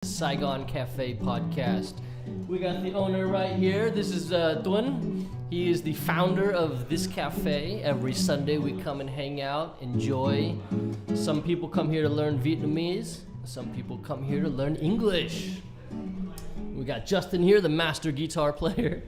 Saigon Cafe podcast. We got the owner right here. This is Tuấn. He is the founder of this cafe. Every Sunday we come and hang out, enjoy. Some people come here to learn Vietnamese. Some people come here to learn English. We got Justin here, the master guitar player.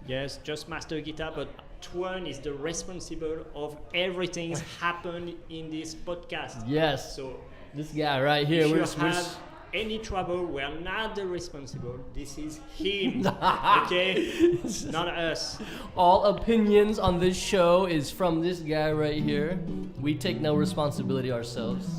Yes, just master guitar, but Tuấn is the responsible of everything happened in this podcast. Yes. So this guy right here. if you have any trouble, we're not the responsible. This is him. Okay? Not us. All opinions on this show is from this guy right here. We take no responsibility ourselves.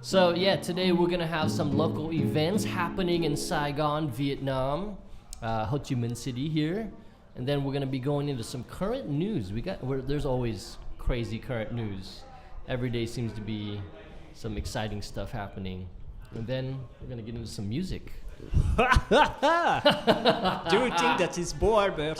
So yeah, today we're gonna have some local events happening in Saigon, Vietnam, Ho Chi Minh City here, and then we're gonna be going into some current news. There's always crazy current news. Every day seems to be some exciting stuff happening, and then we're gonna get into some music. Do you think that is Bo Albert?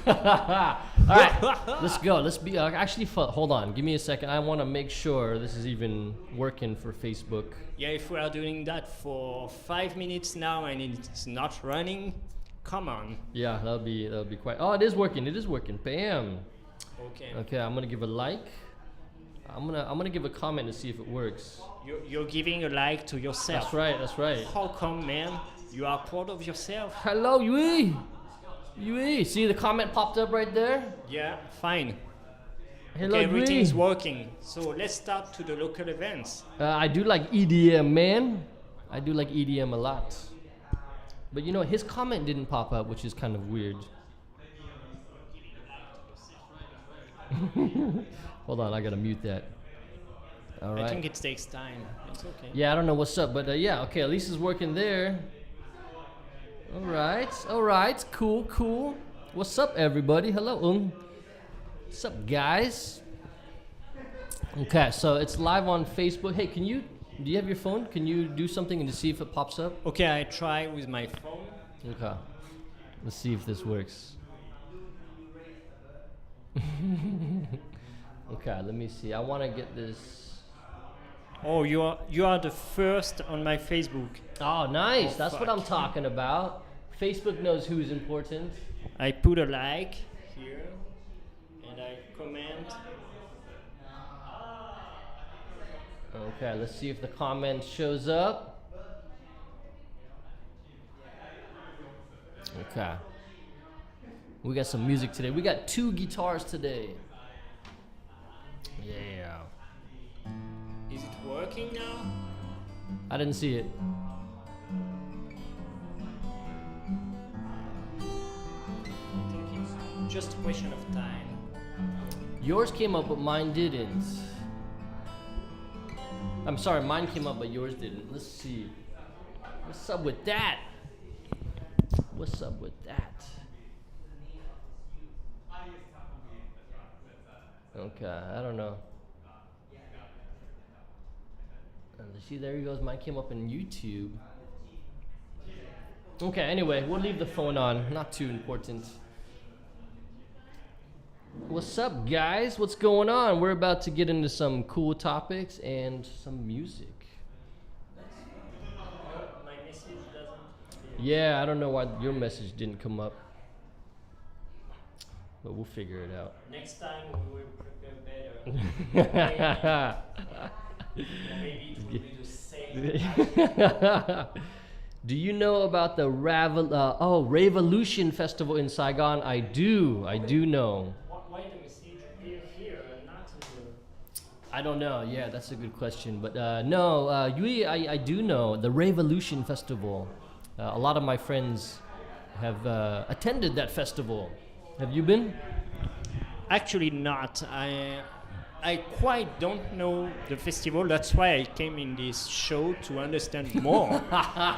All right, let's go. Let's be hold on. Give me a second. I want to make sure this is even working for Facebook. Yeah, if we are doing that for 5 minutes now and it's not running, come on. Yeah, that'll be quite. Oh, it is working. It is working. Bam. Okay. Okay, I'm gonna give a like. I'm gonna give a comment to see if it works. You're giving a like to yourself. That's right. That's right. How come, man? You are proud of yourself? Hello, Yui. Yui. See the comment popped up right there? Yeah, fine. Hello, Okay, Yui. everything's working. So let's start to the local events. I do like EDM, man. I do like EDM a lot. But you know, his comment didn't pop up, which is kind of weird. Hold on, I gotta mute that. All right. I think it takes time. It's okay. Yeah, I don't know what's up, but yeah, okay, at least it's working there. All right, cool. What's up, everybody? Hello, What's up, guys? Okay, so it's live on Facebook. Hey, do you have your phone? Can you do something and to see if it pops up? Okay, I try with my phone. Okay, let's see if this works. Okay, let me see. I want to get this. Oh, you are the first on my Facebook. Oh, nice. Oh, That's what I'm talking about. Facebook knows who's important. I put a like here and I comment. Okay, let's see if the comment shows up. Okay. We got some music today. We got 2 guitars today. Yeah. Is it working now? I didn't see it. I think it's just a question of time. Yours came up, but mine didn't. I'm sorry, mine came up, but yours didn't. Let's see. What's up with that? Okay, I don't know. See, there he goes. Mine came up in YouTube. Okay, anyway, we'll leave the phone on. Not too important. What's up, guys? What's going on? We're about to get into some cool topics and some music. My message doesn't. Yeah, I don't know why your message didn't come up. But we'll figure it out. Next time we will prepare better. Maybe it will be the same. Do you know about the Revolution Festival in Saigon? I do know. Why the message appear here and not in the... I don't know. Yeah, that's a good question. But no, Yui, I do know the Revolution Festival. A lot of my friends have attended that festival. Have you been? Actually not. I quite don't know the festival. That's why I came in this show to understand more.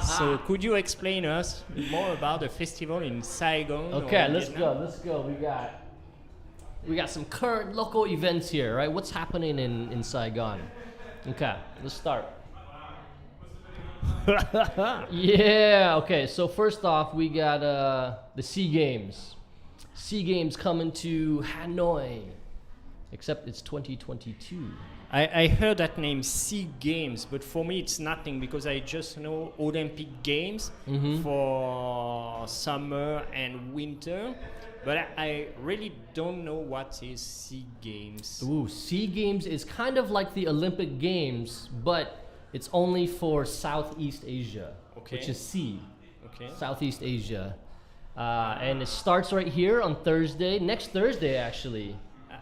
So could you explain us more about the festival in Saigon? Okay, let's go. We got some current local events here, right? What's happening in Saigon? Okay, let's start. Yeah, okay. So first off, we got the SEA Games. SEA Games coming to Hanoi, except it's 2022. I heard that name Sea Games, but for me it's nothing because I just know Olympic Games for summer and winter, but I really don't know what is Sea Games. Ooh, Sea Games is kind of like the Olympic Games, but it's only for Southeast Asia, which is sea. Okay. Southeast Asia. And it starts right here on Thursday, next Thursday actually.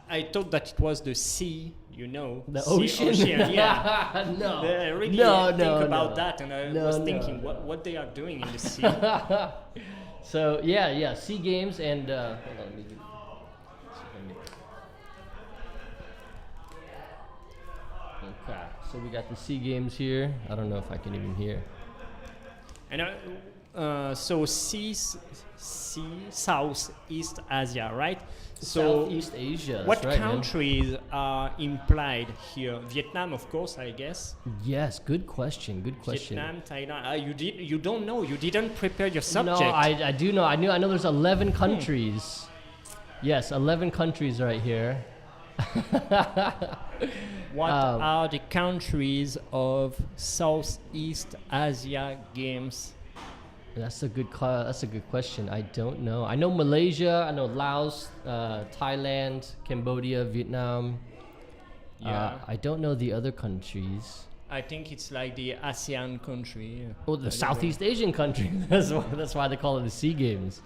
I thought that it was the sea, you know. The sea, ocean? Yeah. No. I really think about that, and I was thinking what they are doing in the sea. So yeah, Sea Games and hold on, let me do. Okay, so we got the Sea Games here. I don't know if I can even hear. And so Southeast Asia, right? So Southeast Asia. what that's right, countries are implied here? Vietnam, of course, I guess. man. Yes, good question. Good question. Vietnam, Thailand. You don't know. You didn't prepare your subject. No, I do know. I know. There's 11 countries. Yes, 11 countries right here. What are the countries of Southeast Asia Games? That's a good question. I don't know. I know Malaysia. I know Laos, Thailand, Cambodia, Vietnam. Yeah. I don't know the other countries. I think it's like the ASEAN country. Oh, the Southeast Asian country. That's why they call it the Sea Games.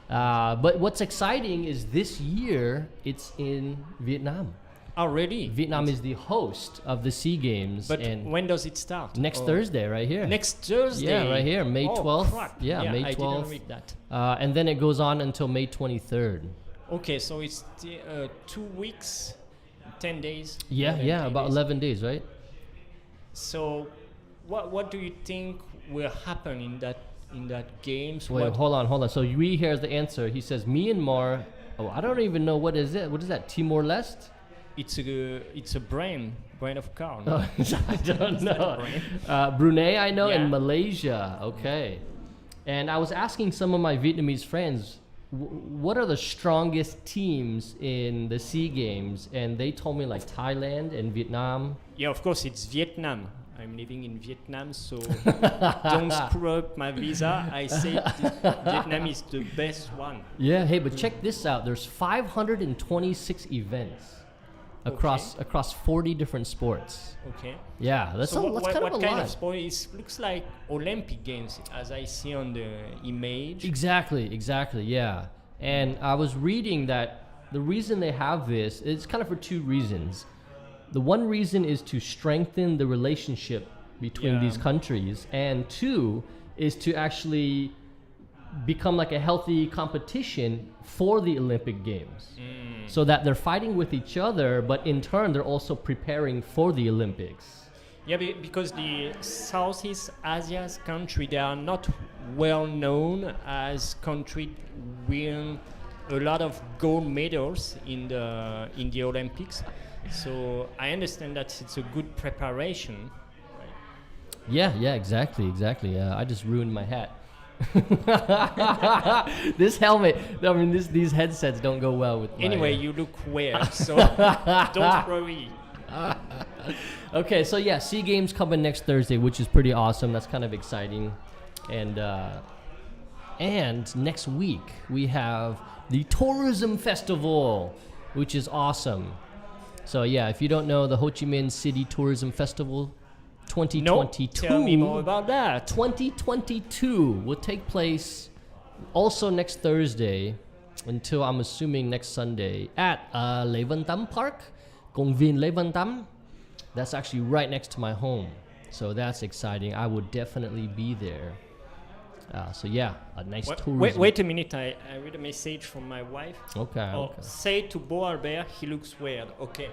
But what's exciting is this year it's in Vietnam. Already? Vietnam is the host of the Sea Games. But and when does it start? next Thursday, right here. Next Thursday? Yeah, right here, May 12th. Crap. Yeah, May 12th. I didn't read that. And then it goes on until May 23rd. Okay, so it's 2 weeks, 10 days? Yeah, about 11 days, right? So what do you think will happen in that games? Wait, What- hold on. So we here's the answer. He says Myanmar. Oh, I don't even know what is it. What is that? Timor-Leste? It's a brain of car. Oh, No? I don't Is that a know. brain? Brunei, I know, and Yeah. Malaysia. Okay. And I was asking some of my Vietnamese friends, what are the strongest teams in the Sea Games? And they told me like Thailand and Vietnam. Yeah, of course, it's Vietnam. I'm living in Vietnam, so don't screw up my visa. I say Vietnam is the best one. Yeah. Hey, but check this out. There's 526 events across 40 different sports. Okay. Yeah, that's So that's kind of a what kind lot. of sport? It looks like Olympic Games, as I see on the image. Exactly, yeah. And I was reading that the reason they have this is kind of for two reasons. The one reason is to strengthen the relationship between Yeah. these countries, and two is to actually become like a healthy competition for the Olympic Games. So that they're fighting with each other, but in turn they're also preparing for the Olympics. Yeah, because the Southeast Asia's country, they are not well known as country win a lot of gold medals in the Olympics. So I understand that it's a good preparation. Right? Yeah, exactly. I just ruined my hat. This helmet, I mean, these headsets don't go well with my Anyway, you look weird, so don't worry. Okay, so yeah, Sea Games coming next Thursday, which is pretty awesome. That's kind of exciting. And next week we have the Tourism Festival, which is awesome. So yeah, if you don't know, the Ho Chi Minh City Tourism Festival 2022. Tell me more about that. 2022 will take place also next Thursday until I'm assuming next Sunday at Lê Văn Tám Park, Công viên Lê Văn Tám. That's actually right next to my home. So that's exciting. I would definitely be there. So yeah, a nice tourism. Wait a minute, I read a message from my wife. Okay. Oh, say to Bo Albert, he looks weird. Okay.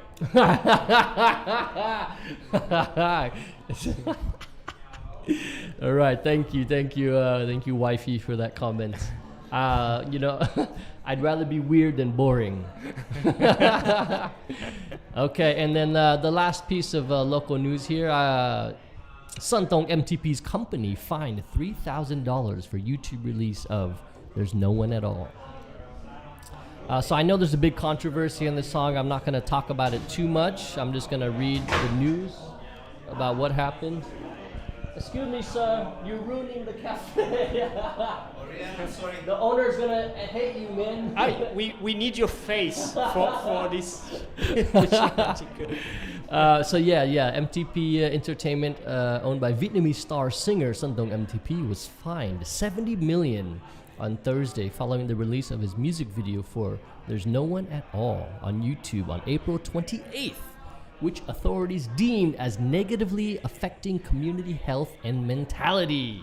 All right, thank you, wifey, for that comment. I'd rather be weird than boring. Okay, and then the last piece of local news here. Santong MTP's company fined $3,000 for YouTube release of "There's No One at All." So I know there's a big controversy in this song. I'm not going to talk about it too much. I'm just going to read the news about what happened. Excuse me, sir. You're ruining the cafe. I'm sorry. The owner's going to hate you, man. We need your face for this. So yeah, MTP Entertainment, owned by Vietnamese star singer Sơn Tùng MTP, was fined $70 million on Thursday following the release of his music video for "There's No One at All" on YouTube on April 28th, which authorities deemed as negatively affecting community health and mentality.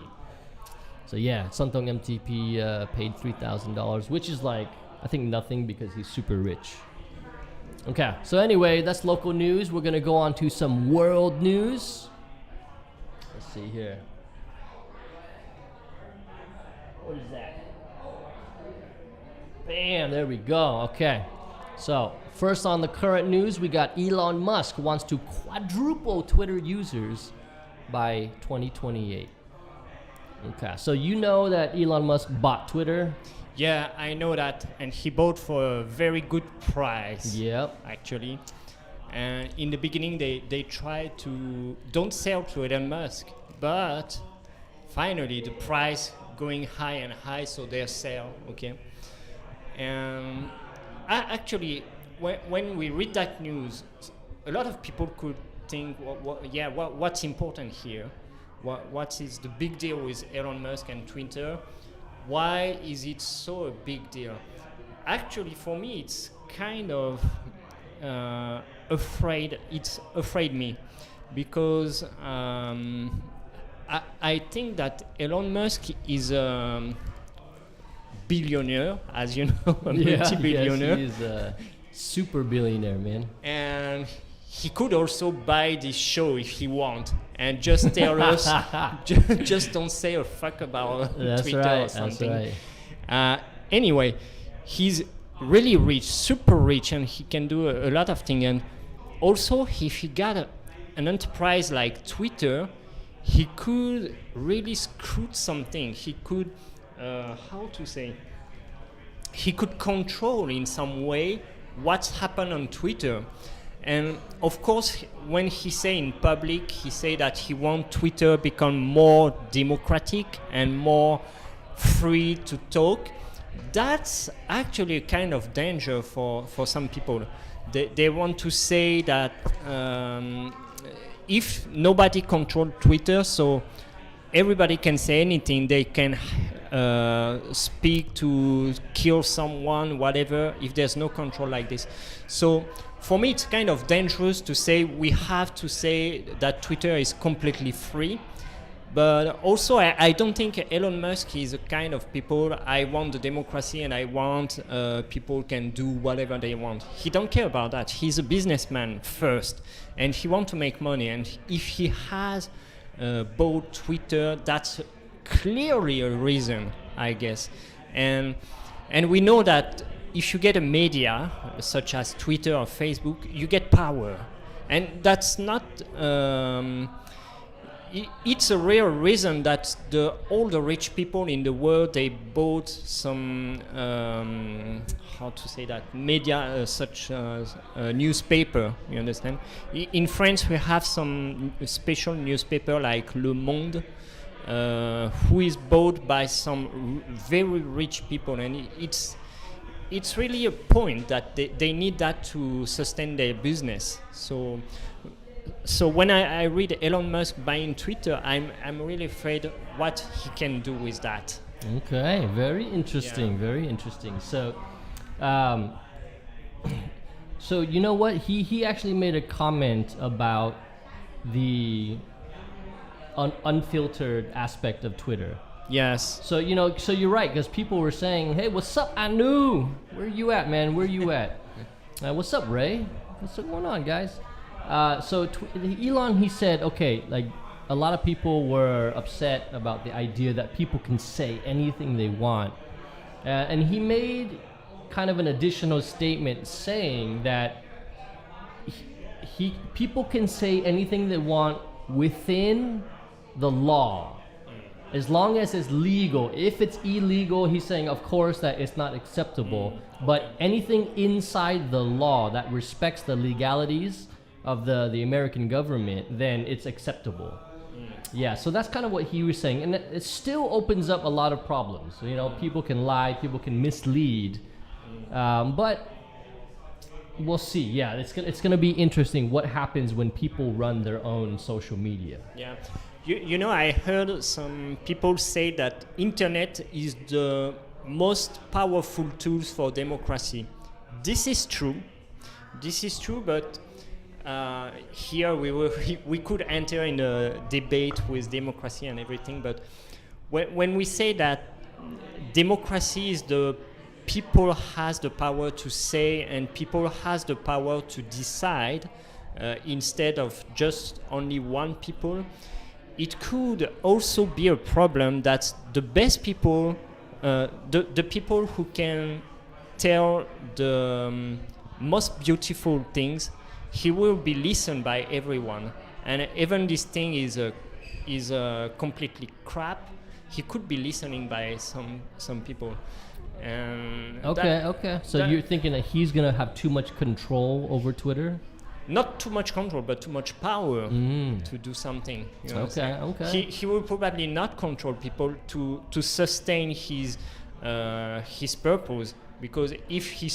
So yeah, Sơn Tùng MTP paid $3,000, which is like, I think nothing because he's super rich. Okay, so anyway, that's local news. We're gonna go on to some world news. Let's see here. What is that? Bam, there we go. Okay, so first on the current news, we got Elon Musk wants to quadruple Twitter users by 2028. Okay, so you know that Elon Musk bought Twitter. Yeah, I know that, and he bought for a very good price. Yep. Actually, and in the beginning they tried to don't sell to Elon Musk, but finally the price going high and high, so they sell. Okay, and actually when we read that news, a lot of people could think, what's important here? What is the big deal with Elon Musk and Twitter? Why is it so a big deal? Actually, for me, it's kind of afraid. It's afraid me, because I think that Elon Musk is a billionaire, as you know, a multi-billionaire. Yes, he is a super billionaire, man. And he could also buy this show if he want, and just tell us, just don't say a fuck about Twitter or something. That's right. Anyway, he's really rich, super rich, and he can do a lot of things. And also, if he got an enterprise like Twitter, he could really screw something. He could, he could control in some way what's happened on Twitter. And of course, when he say in public, he say that he wants Twitter become more democratic and more free to talk. That's actually a kind of danger for some people. They want to say that if nobody controls Twitter, so everybody can say anything, they can speak to kill someone, whatever, if there's no control like this. So for me, it's kind of dangerous to say we have to say that Twitter is completely free. But also, I don't think Elon Musk is a kind of people, I want the democracy and I want people can do whatever they want. He don't care about that. He's a businessman first, and he wants to make money. And if he has bought Twitter, that's clearly a reason, I guess. And we know that if you get a media such as Twitter or Facebook, you get power, and that's not. It's a real reason that all the rich people in the world, they bought some media such as a newspaper. You understand? In France, we have some special newspaper like Le Monde. Who is bought by some very rich people, and it's really a point that they need that to sustain their business. So when I read Elon Musk buying Twitter, I'm really afraid what he can do with that. Okay, very interesting, very interesting. So, so you know what? He actually made a comment about the unfiltered aspect of Twitter. Yes. So so you're right, because people were saying, "Hey, what's up, Anu? Where you at, man? Where you at? What's up, Ray? What's going on, guys?" So Elon, he said, okay, like a lot of people were upset about the idea that people can say anything they want, and he made kind of an additional statement saying that people can say anything they want within the law. as long as it's legal. If it's illegal, he's saying, of course, that it's not acceptable. But anything inside the law that respects the legalities of the American government, then it's acceptable. Yeah, so that's kind of what he was saying. And it still opens up a lot of problems. So, people can lie, people can mislead. But we'll see. Yeah, it's gonna be interesting what happens when people run their own social media. Yeah. I heard some people say that internet is the most powerful tools for democracy. This is true, but here we could enter in a debate with democracy and everything, but when we say that democracy is the people has the power to say and people has the power to decide instead of just only one people, it could also be a problem that the best people, the people who can tell the most beautiful things, he will be listened by everyone. And even this thing is completely crap, he could be listening by some people. And okay. So you're thinking that he's gonna have too much control over Twitter? Not too much control, but too much power to do something. Okay. He will probably not control people to sustain his purpose, because if he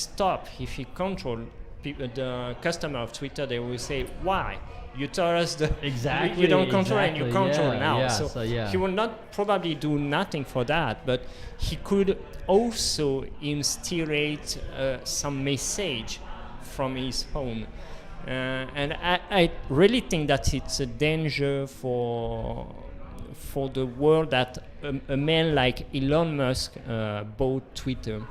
control the customer of Twitter, they will say, why? You told us you don't control and you control now. So he will not probably do nothing for that, but he could also instillate some message from his phone. And I really think that it's a danger for the world that a man like Elon Musk bought Twitter.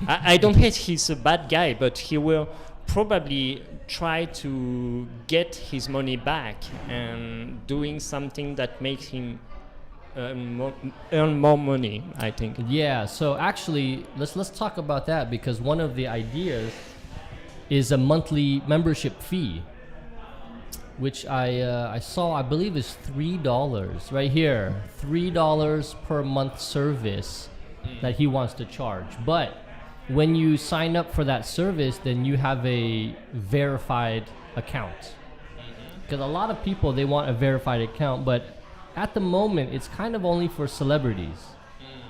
I don't hate he's a bad guy, but he will probably try to get his money back and doing something that makes him earn more money, I think. Yeah, so actually let's talk about that, because one of the ideas is a monthly membership fee, which I saw, I believe is $3 right here, $3 per month service that he wants to charge. But when you sign up for that service, then you have a verified account, because a lot of people, they want a verified account, but at the moment it's kind of only for celebrities.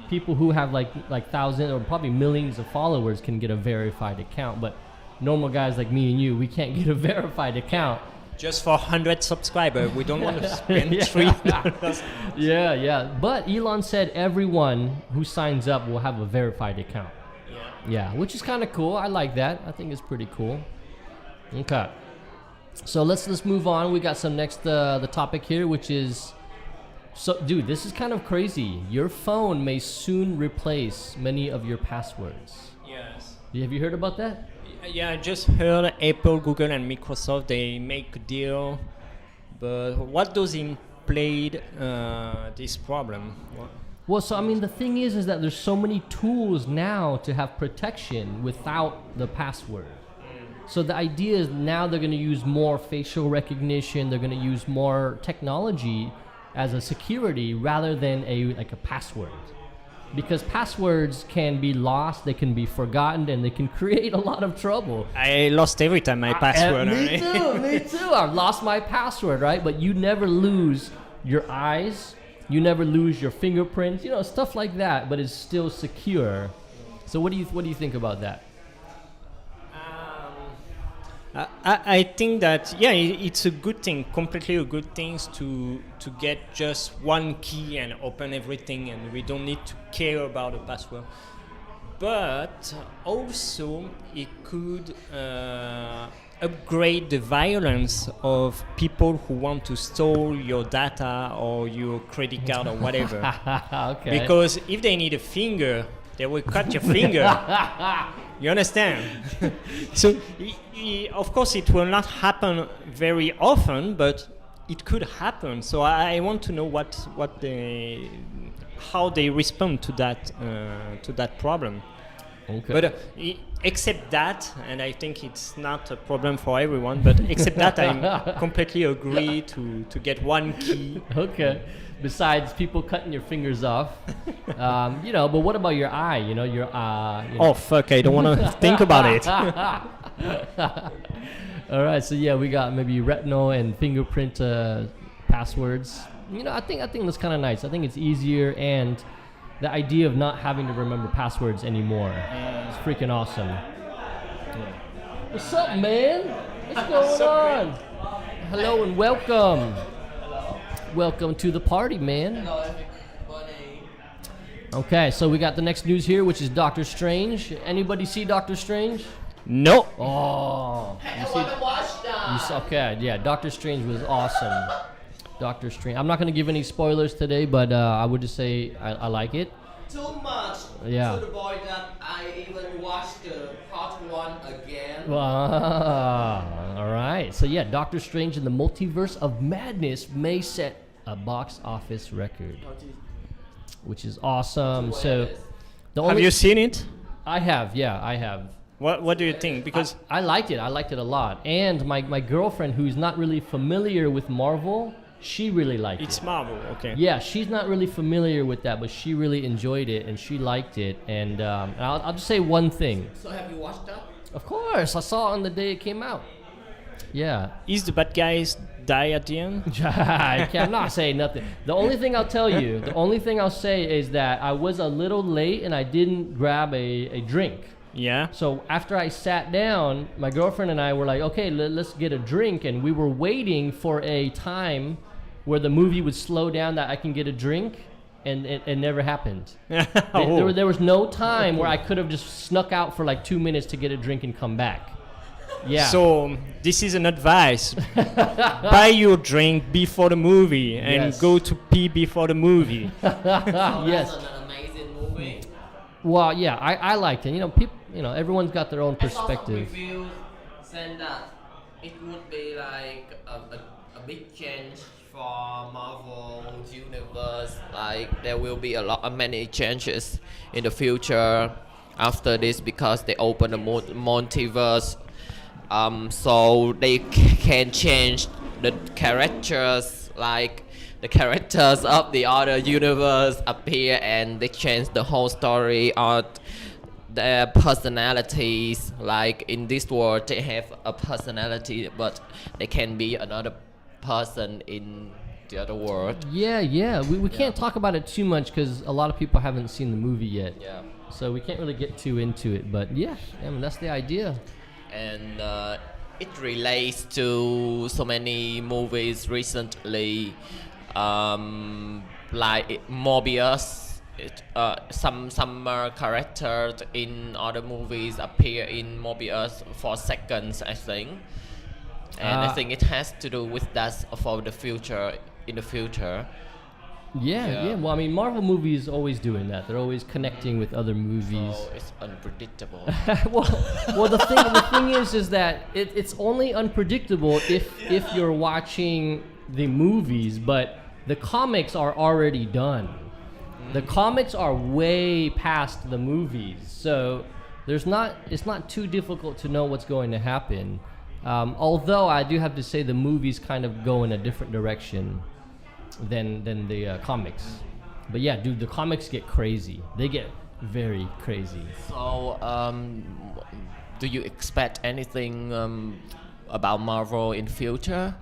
People who have like thousands or probably millions of followers can get a verified account, but normal guys like me and you, we can't get a verified account. Just for 100 subscribers, we don't want to spend $3. Yeah. But Elon said everyone who signs up will have a verified account. Yeah, which is kind of cool. I like that. I think it's pretty cool. Okay. So let's move on. We got some next the topic here, which is, so dude, this is kind of crazy. Your phone may soon replace many of your passwords. Yes. Have you heard about that? Yeah, I just heard Apple, Google, and Microsoft, they make a deal. But what does imply this problem? Well, so I mean, the thing is that there's so many tools now to have protection without the password. So the idea is now they're going to use more facial recognition. They're going to use more technology as a security rather than a password. Because passwords can be lost, they can be forgotten, and they can create a lot of trouble. I lost every time my password. Me too. I've lost my password, right? But you never lose your eyes. You never lose your fingerprints. Stuff like that. But it's still secure. So what do you think about that? I think that it's a good thing, completely a good thing to get just one key and open everything, and we don't need to care about the password. But also it could upgrade the violence of people who want to steal your data or your credit card or whatever. Okay. Because if they need a finger, they will cut your finger. You understand? So, of course, it will not happen very often, but it could happen. So I want to know how they respond to that problem. Okay. But except that, and I think it's not a problem for everyone, but except that, I completely agree to get one key. Okay. Besides people cutting your fingers off, but what about your eye? Your Oh fuck! I don't want to think about it. All right, so yeah, we got maybe retinal and fingerprint passwords. I think that's kind of nice. I think it's easier, and the idea of not having to remember passwords anymore is freaking awesome. Yeah. What's up, man? What's going on? Hello and welcome. Welcome to the party, man. Hello, everybody. Okay, so we got the next news here, which is Doctor Strange. Anybody see Doctor Strange? No. Oh. I want to watch that. Okay, yeah, Doctor Strange was awesome. Doctor Strange. I'm not going to give any spoilers today, but I would just say I like it. Too much. Yeah. To the point that I even watched the part 1 again. All right. So yeah, Doctor Strange in the Multiverse of Madness may set a box office record, which is awesome. So, Have you seen it? I have. Yeah, I have. What do you think? Because I liked it. I liked it a lot. And my girlfriend, who's not really familiar with Marvel, she really liked it. it's Marvel, okay. Yeah, she's not really familiar with that, but she really enjoyed it and she liked it. And I'll just say one thing. So have you watched that? Of course, I saw it on the day it came out. Yeah. Is the bad guys die at the end? I cannot say nothing. The only thing I'll tell you, the only thing I'll say is that I was a little late and I didn't grab a drink. Yeah. So after I sat down, my girlfriend and I were like, okay, let's get a drink. And we were waiting for a time where the movie would slow down that I can get a drink. And it never happened. There was no time where I could have just snuck out for like 2 minutes to get a drink and come back. Yeah. So this is an advice. Buy your drink before the movie and Yes. go to pee before the movie. Yes. That's an amazing movie. Well, yeah, I liked it. People, everyone's got their own I saw some perspective. reviews saying that it would be like a big change for Marvel universe. Like there will be many changes in the future after this because they open the multiverse. So they can change the characters, like the characters of the other universe appear and they change the whole story or their personalities. Like in this world they have a personality but they can be another person in the other world. Yeah. We can't talk about it too much because a lot of people haven't seen the movie yet. Yeah. So we can't really get too into it. But yeah, that's the idea. And it relates to so many movies recently, like Morbius. Some characters in other movies appear in Morbius for seconds, I think, and I think it has to do with that for the future. In the future. Yeah. Well, I mean, Marvel movies always doing that. They're always connecting with other movies. So it's unpredictable. well, the thing is that it's only unpredictable if you're watching the movies, but the comics are already done. The comics are way past the movies, so it's not too difficult to know what's going to happen. Although I do have to say the movies kind of go in a different direction than the comics. But yeah, dude, the comics get crazy. They get very crazy. So, do you expect anything about Marvel in future?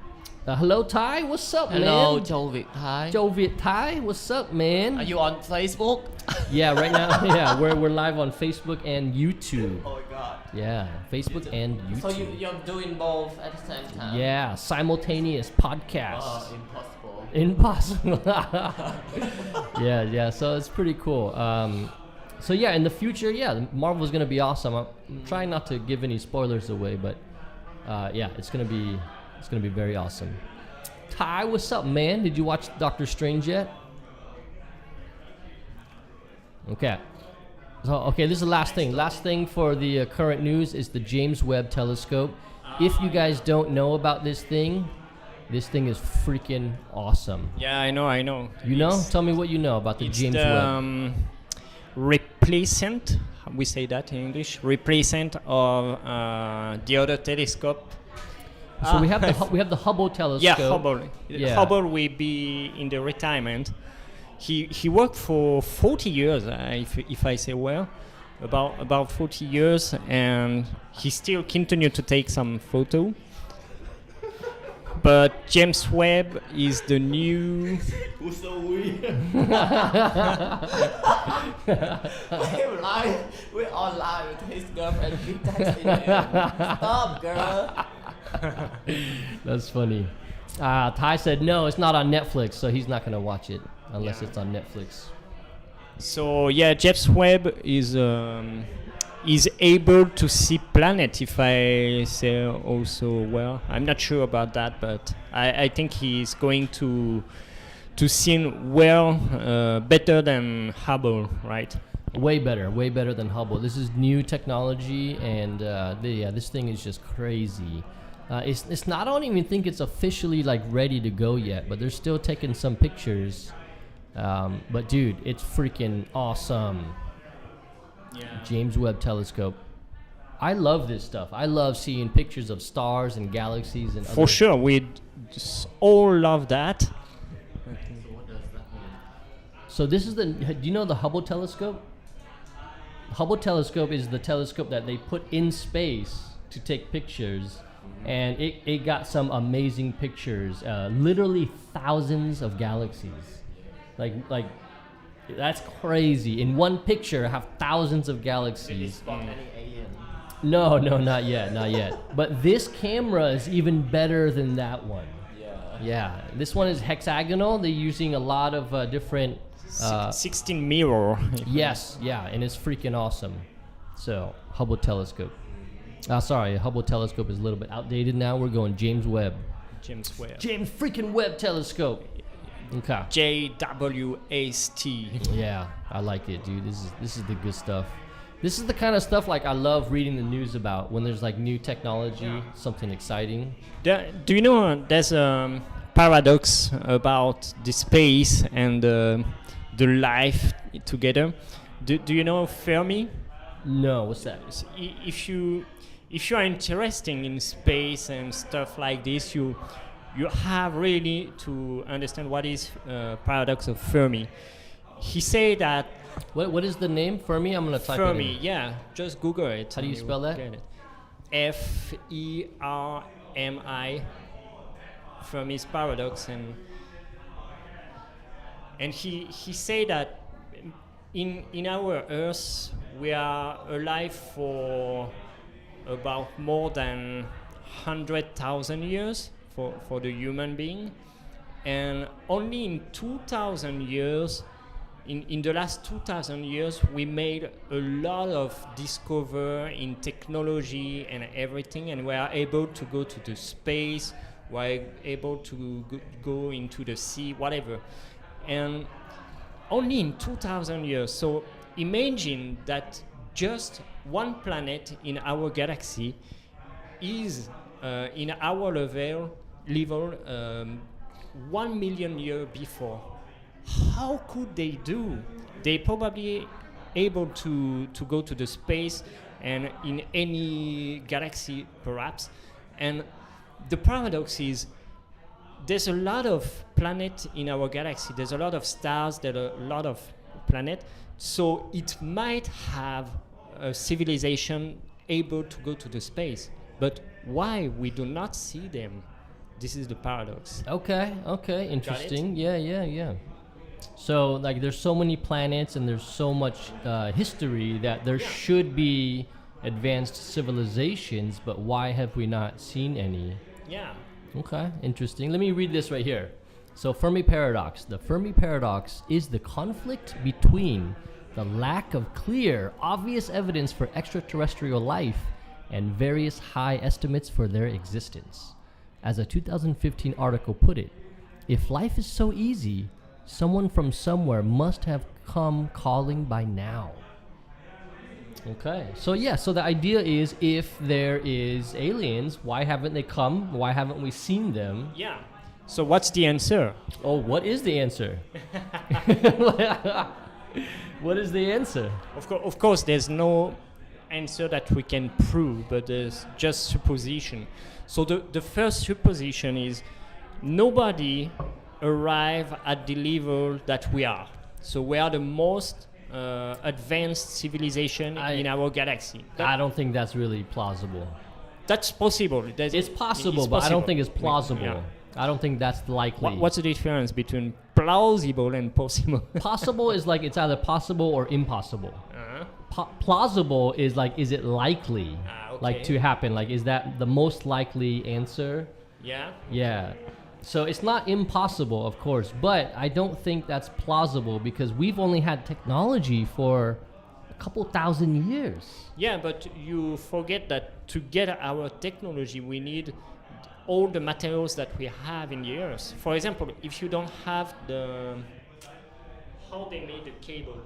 Hello, Ty. What's up, Hello, man? Joe Viet Thai. Joe Viet Thai. What's up, man? Are you on Facebook? Yeah, right now, yeah, we're live on Facebook and YouTube. Oh my god. Yeah, Facebook and So YouTube. you're doing both at the same time? Yeah, simultaneous podcast. Impossible. Impossible. Yeah. So it's pretty cool. So yeah, in the future, yeah, Marvel's gonna be awesome. I'm trying not to give any spoilers away, but yeah, it's gonna be very awesome. Ty, what's up, man? Did you watch Doctor Strange yet? Okay. So okay, this is the last thing. Last thing for the current news is the James Webb Telescope. If you guys don't know about this thing is freaking awesome. Yeah, I know. You know? Tell me what you know about the It's James the Webb. replacement. we say that in English, replacement of the other telescope. So we have the Hubble telescope. Yeah, Hubble. Yeah. Hubble will be in the retirement. He worked for 40 years, if I say well, about 40 years, and he still continued to take some photo. But James Webb is the new. Who's so weird? We're lying. We're all lying with his girlfriend. Keep texting him. Stop, girl. That's funny. Ty said no, it's not on Netflix, so he's not gonna watch it unless Yeah. it's on Netflix. So yeah, James Webb is able to see planet. If I say also well, I'm not sure about that, but I think he's going to see well better than Hubble, right? Way better than Hubble. This is new technology, and this thing is just crazy. It's not. I don't even think it's officially like ready to go yet, but they're still taking some pictures. But dude, it's freaking awesome. Yeah. James Webb Telescope. I love this stuff. I love seeing pictures of stars and galaxies and. For sure, we all love that. So this is do you know the Hubble telescope? Hubble telescope is the telescope that they put in space to take pictures, and it got some amazing pictures. Literally thousands of galaxies. Like that's crazy. In one picture, have thousands of galaxies. Spot any alien. No, not yet. But this camera is even better than that one. Yeah, this one is hexagonal. They're using a lot of different. 16 mirror. Yes, yeah, and it's freaking awesome. So Hubble telescope. Hubble telescope is a little bit outdated now. We're going James Webb. James Webb. James freaking Webb telescope. Okay. JWST. Yeah, I like it, dude. This is the good stuff. This is the kind of stuff like I love reading the news about when there's like new technology, something exciting. Do you know there's a paradox about the space and the life together? Do you know Fermi? No, what's that? If you are interested in space and stuff like this, you have really to understand what is paradox of Fermi. He said that. What is the name? Fermi? I'm gonna type Fermi, it in. yeah, just Google it. How do you spell that? Get it. Fermi. Fermi's paradox, and he said that in our Earth we are alive for about more than 100,000 years for the human being, and only in 2,000 years. In the last 2,000 years, we made a lot of discovery in technology and everything, and we are able to go to the space, we are able to go into the sea, whatever. And only in 2,000 years. So imagine that just one planet in our galaxy is in our level 1 million years before. How could they do? They probably able to go to the space and in any galaxy perhaps. And the paradox is there's a lot of planets in our galaxy. There's a lot of stars. There are a lot of planets. So it might have a civilization able to go to the space. But why we do not see them? This is the paradox. Okay, interesting. Yeah. So like there's so many planets and there's so much history that there should be advanced civilizations, but why have we not seen any? Yeah. Okay, interesting. Let me read this right here. So Fermi paradox. The Fermi paradox is the conflict between the lack of clear, obvious evidence for extraterrestrial life and various high estimates for their existence. As a 2015 article put it, if life is so easy, someone from somewhere must have come calling by now. Okay, so the idea is if there is aliens, why haven't they come? Why haven't we seen them? Yeah. So what's the answer? Oh, what is the answer? What is the answer? Of course, there's no answer that we can prove, but there's just supposition. So the first supposition is nobody arrive at the level that we are. So we are the most advanced civilization in our galaxy. I don't think that's really plausible. That's possible. It's possible, but I don't think it's plausible. Yeah. I don't think that's likely. What's the difference between plausible and possible? Possible is like it's either possible or impossible. Uh-huh. Plausible is like, is it likely like okay. to happen? Like, is that the most likely answer? Yeah. Yeah. So it's not impossible, of course, but I don't think that's plausible because we've only had technology for a couple thousand years. Yeah, but you forget that to get our technology, we need all the materials that we have in the earth. For example, if you don't have how they made the cable,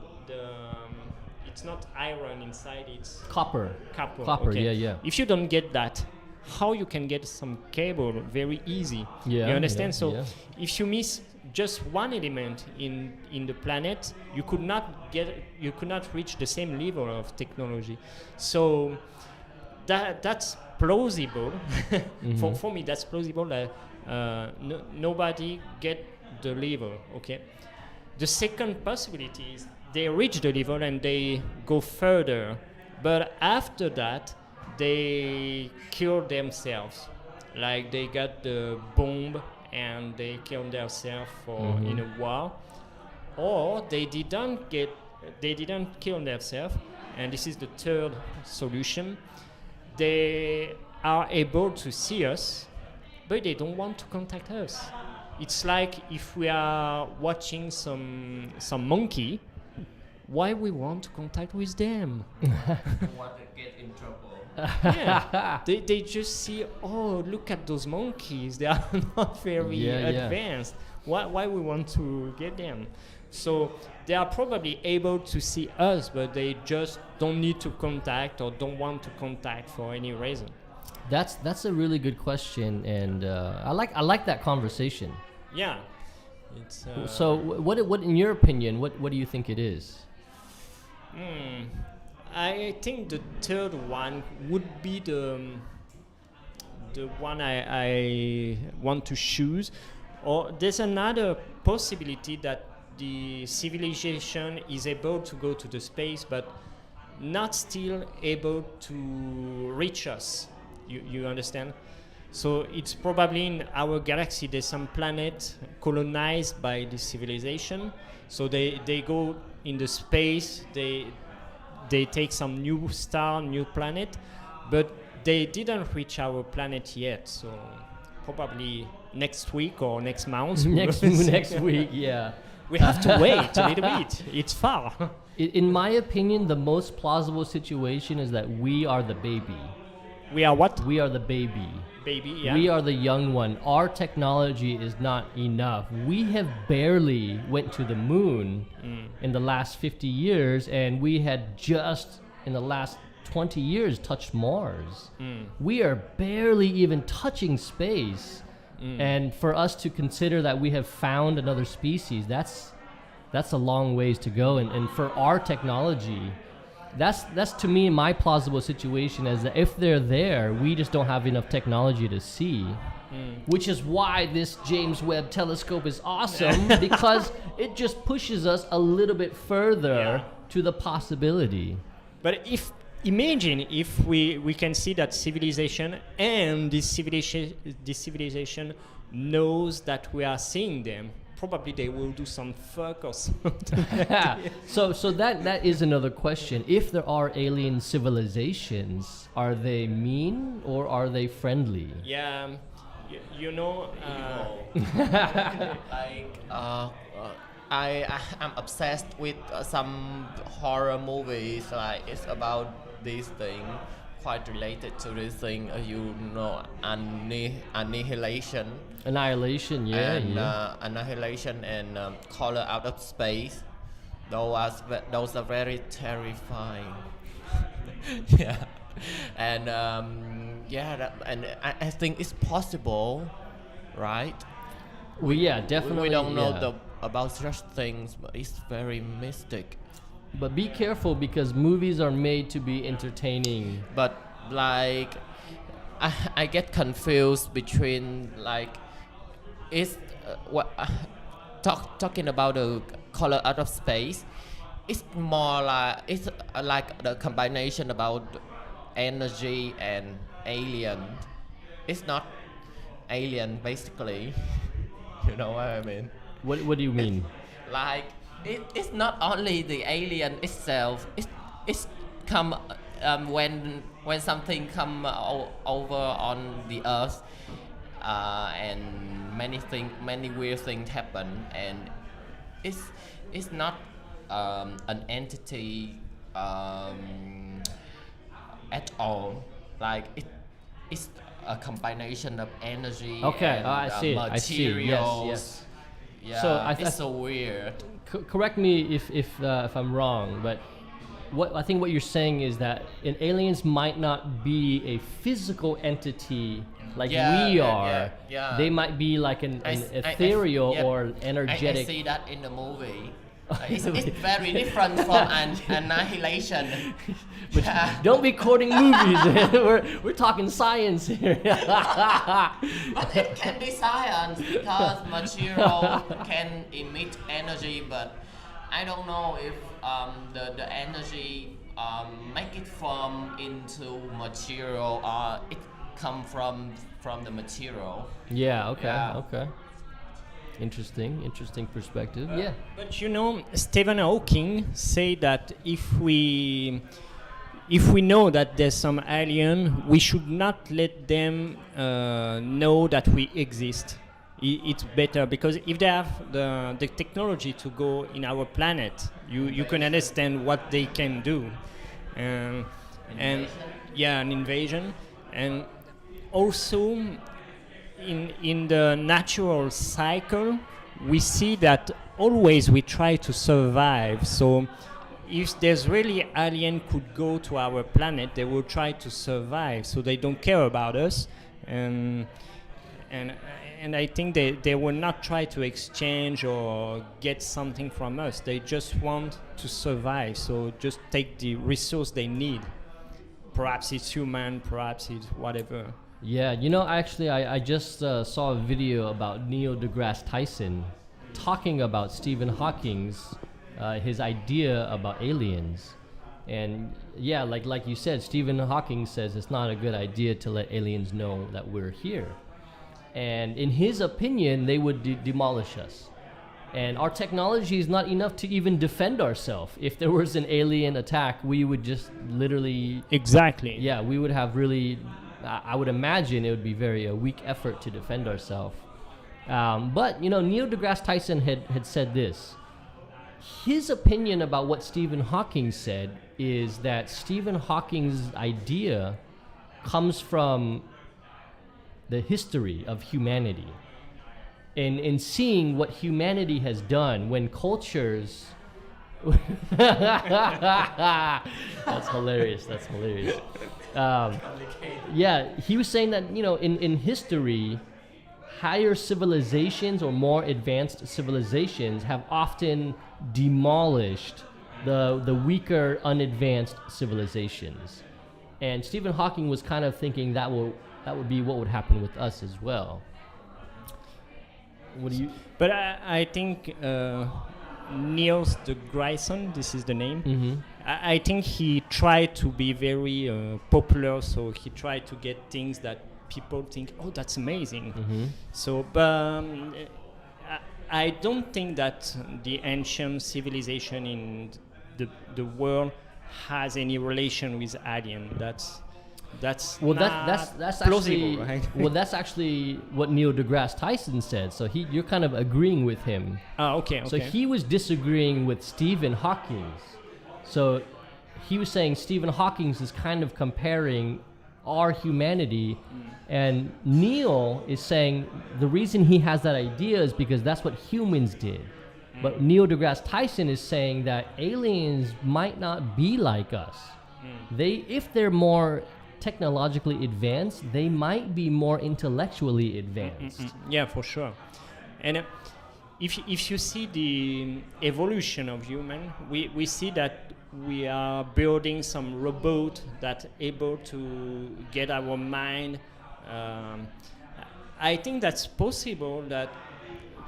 it's not iron inside, it's Copper. copper. Okay. Yeah. If you don't get that, how you can get some cable very easy? Yeah, You understand? yeah, So yeah. if you miss just one element in the planet, you could not reach the same level of technology. So that's plausible. For me, that's plausible that nobody get the level. Okay. The second possibility is they reach the level and they go further, but after that they kill themselves. Like they got the bomb and they kill themselves in a war, or they didn't kill themselves, and this is the third solution. They are able to see us, but they don't want to contact us. It's like if we are watching some monkey, why we want to contact with them? Want to get in trouble. Yeah, they just see, oh, look at those monkeys. They are not very advanced. Why we want to get them? So they are probably able to see us, but they just don't need to contact or don't want to contact for any reason. That's a really good question, and I like that conversation. Yeah, it's. So what in your opinion, what do you think it is? I think the third one would be the one I want to choose. Or there's another possibility that the civilization is able to go to the space, but not still able to reach us. You understand? So it's probably in our galaxy there's some planet colonized by this civilization. So they go in the space, they take some new star, new planet, but they didn't reach our planet yet. So probably next week or next month. next week, yeah. We have to wait a little bit. It's far. In my opinion, the most plausible situation is that we are the baby. We are what? We are the baby. Baby, yeah. We are the young one. Our technology is not enough. We have barely went to the moon in the last 50 years, and we had just in the last 20 years touched Mars. We are barely even touching space. And for us to consider that we have found another species, that's a long ways to go. And for our technology, that's to me my plausible situation is that if they're there, we just don't have enough technology to see. Which is why this James Webb Telescope is awesome because it just pushes us a little bit further to the possibility. But imagine if we can see that civilization and this civilization knows that we are seeing them. Probably they will do some fuck or something. So that is another question. If there are alien civilizations, are they mean or are they friendly? Yeah, you know. I'm obsessed with some horror movies. Like it's about this thing, quite related to this thing. Annihilation. Annihilation, yeah. Annihilation and Color Out of Space. Those are very terrifying. Yeah, and I think it's possible, right? Well, yeah, definitely. We don't know about such things, but it's very mystic. But be careful because movies are made to be entertaining. But like I get confused between like is what talking about the color out of space. It's more like it's like the combination about energy and alien. It's not alien basically. You know what I mean? What do you mean? Like it's not only the alien itself. It's come when something come over on the earth, and many weird things happen, and it's not an entity at all. Like it's a combination of energy. Okay, and, I see. I see. Yes, materials. yes. Yeah, So it's so weird. Correct me if I'm wrong, but I think what you're saying is that aliens might not be a physical entity like Yeah, we yeah, are. yeah, yeah. They might be like an ethereal yeah, or energetic. I see that in the movie. It's very different from Annihilation. But Yeah. don't be quoting movies. we're talking science here. But it can be science because material can emit energy, but I don't know if the energy make it form into material or it come from the material. Yeah. Okay. Yeah. Okay. Interesting perspective. Yeah. But you know, Stephen Hawking said that if we know that there's some alien, we should not let them know that we exist. It's better because if they have the technology to go in our planet, you can understand what they can do, and yeah, an invasion, and also in the natural cycle, we see that always we try to survive. So if there's really alien could go to our planet, they will try to survive. So they don't care about us, and I think they will not try to exchange or get something from us. They just want to survive. So just take the resource they need. Perhaps it's human, perhaps it's whatever. Yeah, you know, actually, I just saw a video about Neil deGrasse Tyson talking about Stephen Hawking's his idea about aliens, and yeah, like you said, Stephen Hawking says it's not a good idea to let aliens know that we're here, and in his opinion, they would demolish us, and our technology is not enough to even defend ourselves. If there was an alien attack, we would just literally Exactly. yeah, we would have really. I would imagine it would be a weak effort to defend ourselves. But, you know, Neil deGrasse Tyson had said this. His opinion about what Stephen Hawking said is that Stephen Hawking's idea comes from the history of humanity. And in seeing what humanity has done when cultures... That's hilarious. Yeah, he was saying that, you know, in history, higher civilizations or more advanced civilizations have often demolished the weaker, unadvanced civilizations. And Stephen Hawking was kind of thinking that would be what would happen with us as well. What do you... But I think Neil deGrasse, this is the name. Mm-hmm. I think he tried to be very popular, so he tried to get things that people think, oh, that's amazing. Mm-hmm. So, but I don't think that the ancient civilization in the world has any relation with alien. That's Well, not that's plausible, actually right? well, that's actually what Neil deGrasse Tyson said. So you're kind of agreeing with him. Okay. So he was disagreeing with Stephen Hawking. So he was saying Stephen Hawking is kind of comparing our humanity, and Neil is saying the reason he has that idea is because that's what humans did. But Neil deGrasse Tyson is saying that aliens might not be like us. If they're more technologically advanced, they might be more intellectually advanced. Yeah, for sure. And if you see the evolution of human, we see that we are building some robot that able to get our mind. I think that's possible that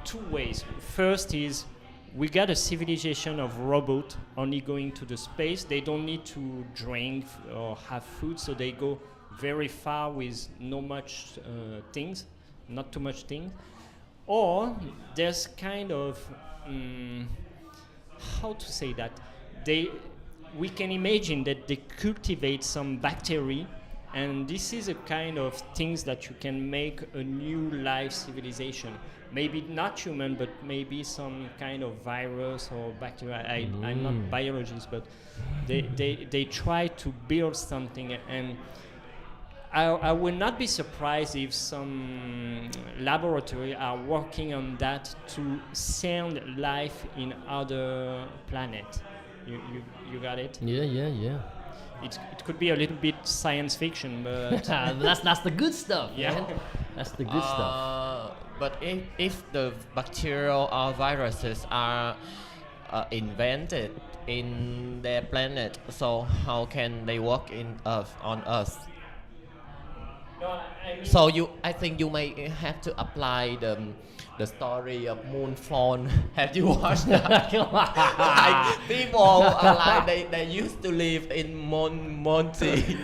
two ways. First is we got a civilization of robot only going to the space. They don't need to drink or have food, so they go very far with no much things, not too much things. Or there's kind of how to say that we can imagine that they cultivate some bacteria, and this is a kind of things that you can make a new life civilization. Maybe not human, but maybe some kind of virus or bacteria. I'm not biologist, but they try to build something, and I would not be surprised if some laboratory are working on that to send life in other planet. You got it? Yeah. It could be a little bit science fiction, but that's the good stuff, yeah. man. That's the good stuff. But if the bacteria or viruses are invented in their planet, so how can they work on Earth? No, I mean, So I think you may have to apply the story of Moonfall. Have you watched that? Like people like they used to live in Monty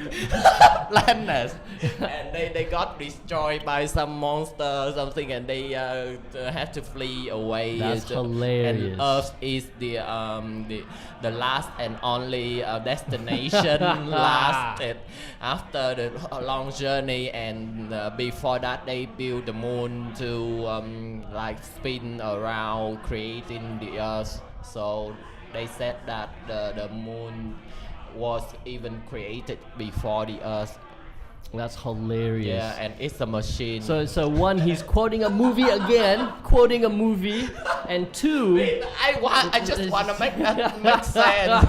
planets, and they got destroyed by some monster or something, and they have to flee away. That's hilarious. And Earth is the last and only destination lasted after the long journey, and before that they built the moon to like spin around creating the Earth. So they said that the moon was even created before the Earth. That's hilarious. Yeah, and it's a machine. So one, he's quoting a movie again, quoting a movie, and two, I just want to make that make sense.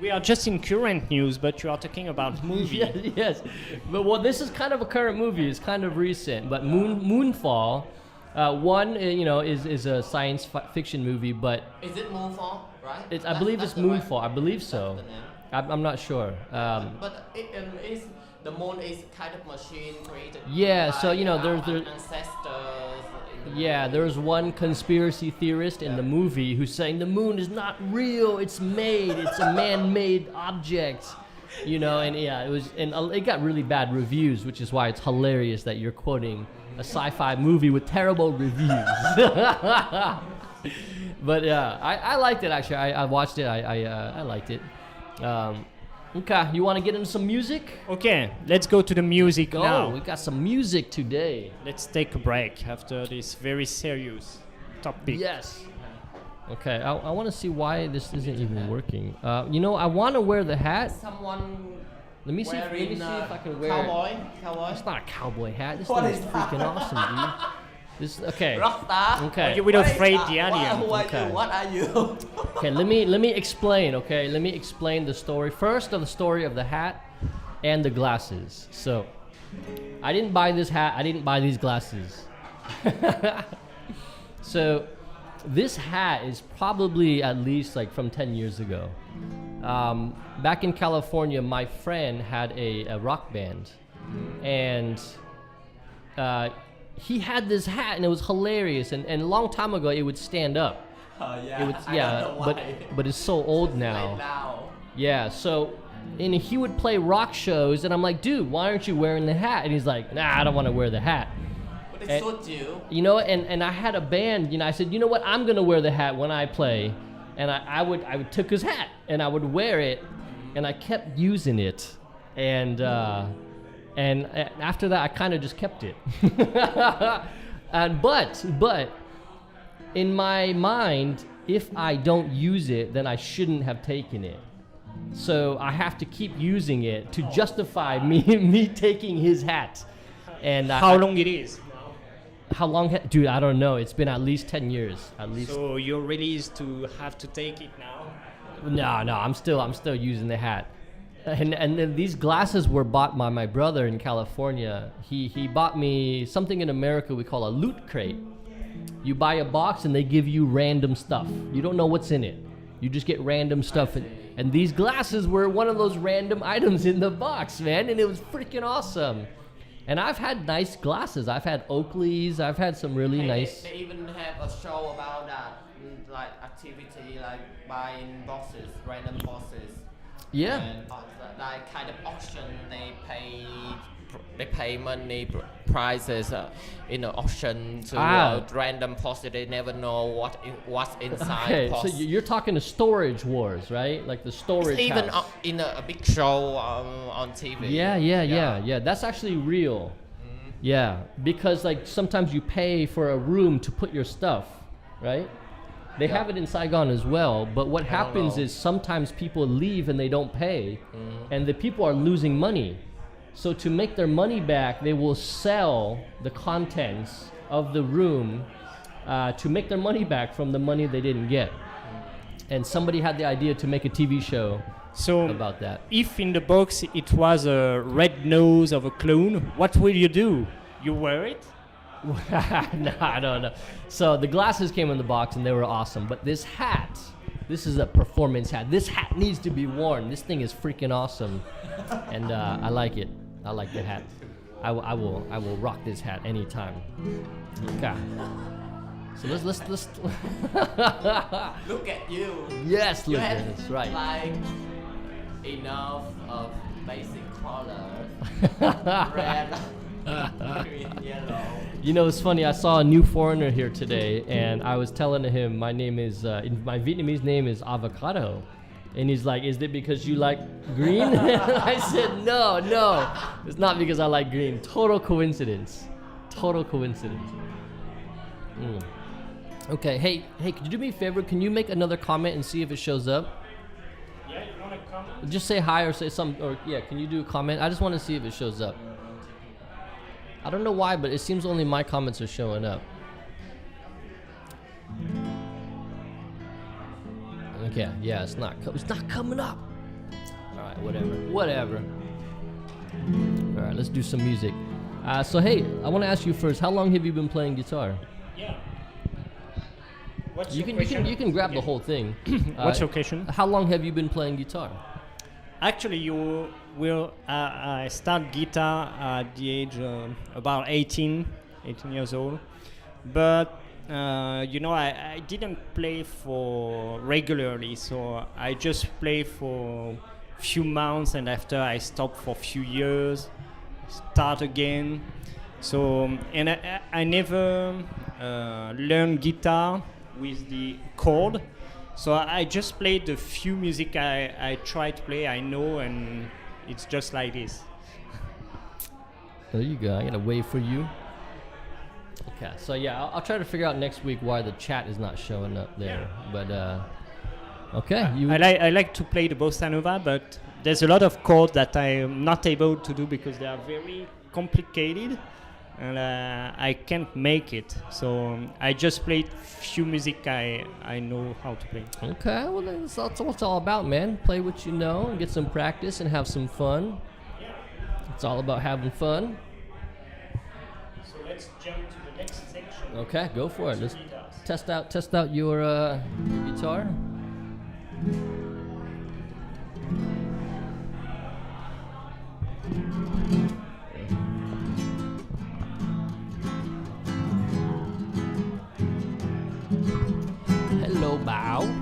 we are just in current news, but you are talking about movie. yes. But well, this is kind of a current movie. It's kind of recent. But Moonfall, one is a science fiction movie, but Is it Moonfall, right? I believe it's That's the right- Moonfall. I believe so. that's the name. I'm not sure. But it is the moon is kind of machine created. Yeah, by so, there's our ancestors. Yeah, there's one conspiracy theorist in the movie who's saying the moon is not real, it's made, it's a man-made object, and it got really bad reviews, which is why it's hilarious that you're quoting a sci-fi movie with terrible reviews. But yeah, I liked it actually. I watched it. I liked it. Okay, you want to get into some music? Okay, let's go to the music Go. now. We got some music today. Let's take a break after this very serious topic. Yes. Okay, I want to see why this isn't even working. I want to wear the hat. Someone Let me see wearing if I can wear it. Cowboy. It's not a cowboy hat. This What thing is is that? freaking awesome, dude. This okay. Rockstar. Okay. You will What is afraid that? the alien. Who are Okay. you? What are you? Okay, let me explain, okay? Let me explain the story. First of the story of the hat and the glasses. So, I didn't buy this hat, I didn't buy these glasses. So, this hat is probably at least like from 10 years ago. Back in California, my friend had a rock band. And he had this hat and it was hilarious. And a long time ago, it would stand up. Yeah. It would, I don't know why. but it's so old now. Right now. Yeah, so and he would play rock shows, and I'm like, dude, why aren't you wearing the hat? And he's like, nah, I don't want to wear the hat. But it And- suits you. And I had a band, I said, you know what, I'm gonna wear the hat when I play, and I would took his hat and I would wear it, and I kept using it, and after that I kind of just kept it. And but in my mind, if I don't use it, then I shouldn't have taken it. So I have to keep using it to justify me taking his hat. And How long it is? How long? Dude, I don't know. It's been at least 10 years. At least. So you're released to have to take it now? No. I'm still using the hat. And then these glasses were bought by my brother in California. He bought me something in America we call a loot crate. You buy a box and they give you random stuff. You don't know what's in it. You just get random stuff. And these glasses were one of those random items in the box, man. And it was freaking awesome. And I've had nice glasses. I've had Oakleys. I've had some really nice. They even have a show about that, like activity, like buying boxes, random boxes. Yeah. And like kind of auction, they pay money prices in an auction to random boxes. They never know what's inside. Okay, box. so you're talking to Storage Wars, right? Like the storage. It's even house. in a big show on TV. Yeah. That's actually real. Yeah, because like sometimes you pay for a room to put your stuff, right? They have it in Saigon as well, but what happens is sometimes people leave and they don't pay, and the people are losing money. So to make their money back, they will sell the contents of the room to make their money back from the money they didn't get. And somebody had the idea to make a TV show about that. If in the box it was a red nose of a clown, what will you do? You wear it? No, I don't know. So the glasses came in the box and they were awesome. But this hat, this is a performance hat. This hat needs to be worn. This thing is freaking awesome, and I like it. I like the hat. I will rock this hat anytime. Okay. So let's. Look at you. Yes, You look at have this. Right. like enough of basic color, red, green, yellow. You know, it's funny. I saw a new foreigner here today, and I was telling him my name is my Vietnamese name is Avocado, and he's like, "Is it because you like green?" I said, "No, it's not because I like green. Total coincidence. Okay, hey, could you do me a favor? Can you make another comment and see if it shows up? Yeah, you want to comment? Just say hi or say something, or yeah, can you do a comment? I just want to see if it shows up. I don't know why, but it seems only my comments are showing up. Okay, yeah, it's not coming up. All right, whatever. All right, let's do some music. So hey, I want to ask you first. How long have you been playing guitar? Yeah. What's You your can question? you can grab the whole thing. What's your question? How long have you been playing guitar? Actually, you will. I start guitar at the age about 18 years old, but I didn't play for regularly, so I just play for few months, and after I stop for few years, start again. So and I never learned guitar with the chord. So I just played the few music I try to play, I know, and it's just like this. There you go. I got a wave for you. Okay, so yeah, I'll try to figure out next week why the chat is not showing up there. But okay, I like to play the bossa nova, but there's a lot of chords that I'm not able to do because they are very complicated, and I can't make it. So I just played few music I know how to play. Okay, well that's what it's all about, man. Play what you know and get some practice and have some fun. It's all about having fun. So let's jump to the next section. Okay, go for it. Let's Guitars. test out your guitar. Hello, Bao.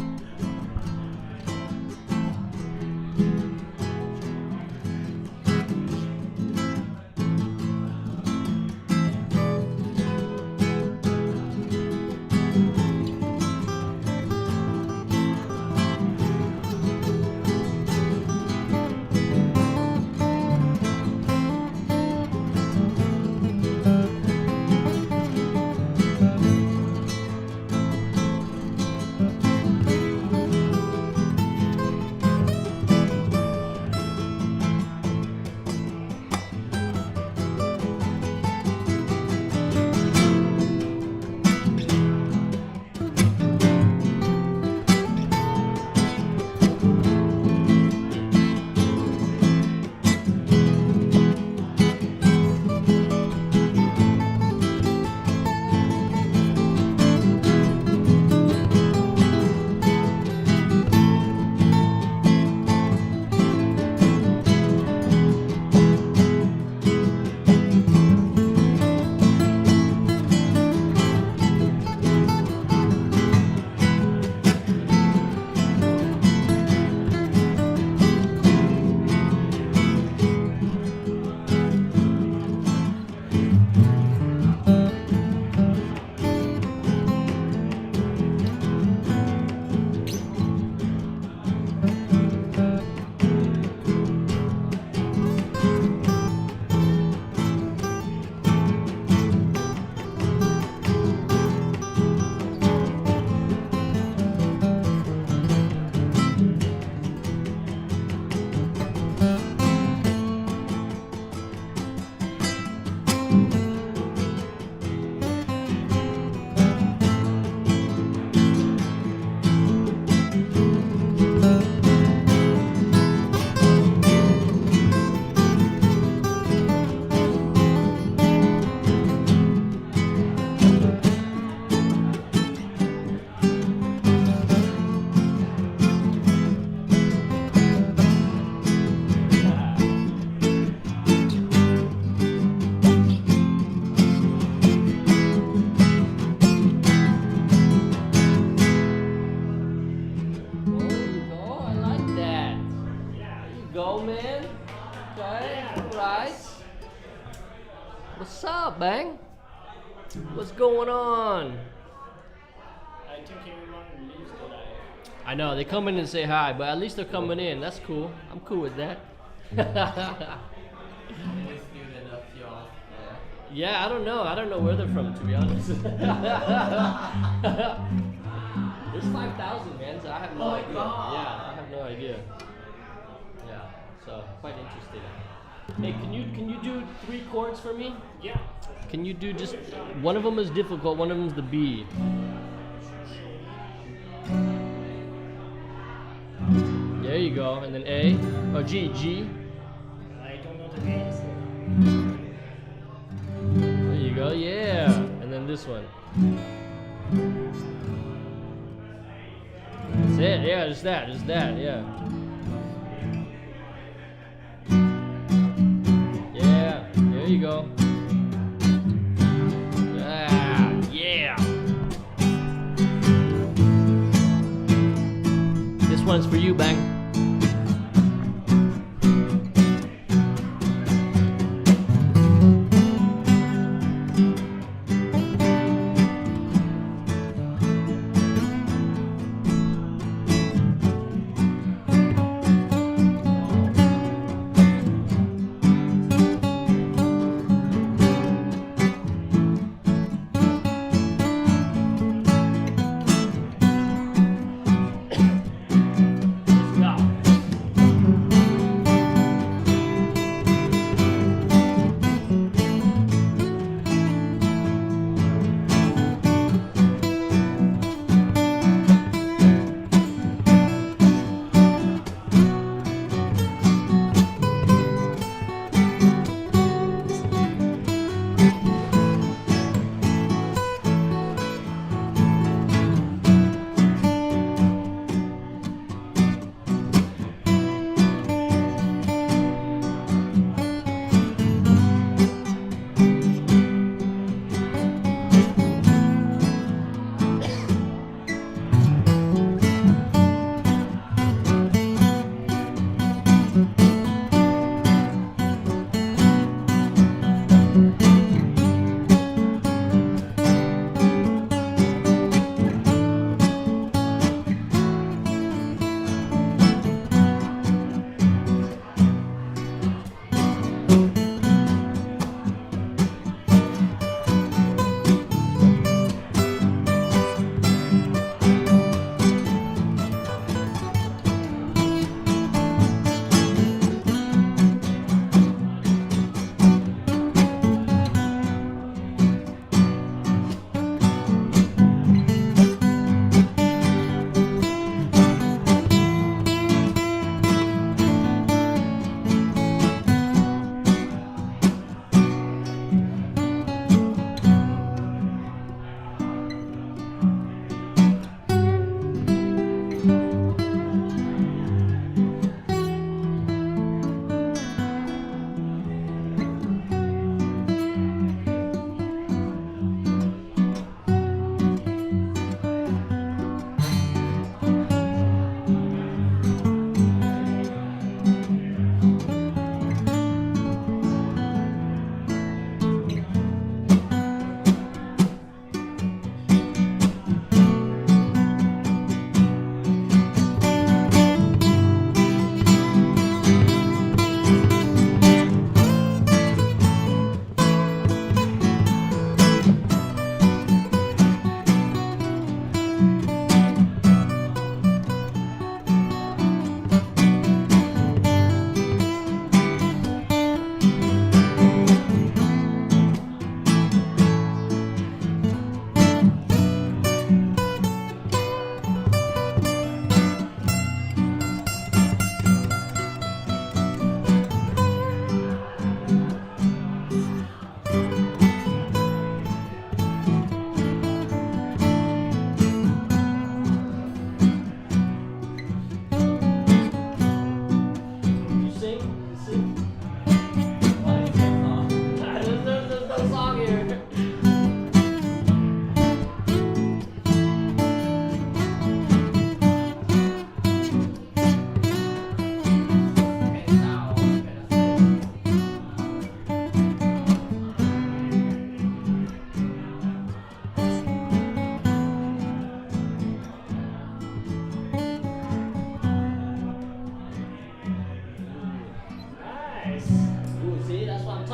go, man. Okay, alright. What's up, Bang? What's going on? I think everyone leaves today. I know, they come in and say hi, but at least they're coming in. That's cool. I'm cool with that. Any student of yours there? Yeah, I don't know. I don't know where they're from, to be honest. There's 5,000, man, so I have no Oh my idea. God. Yeah, I have no idea. Yeah, so quite interesting. Hey, can you do 3 chords for me? Yeah. Can you do just one of them is difficult, one of them is the B. There you go, and then A or G. I don't know the names. There you go, yeah, and then this one. That's it, yeah, just that, yeah. Yeah, there you go. Ah, yeah. This one's for you, Bang. Let's go.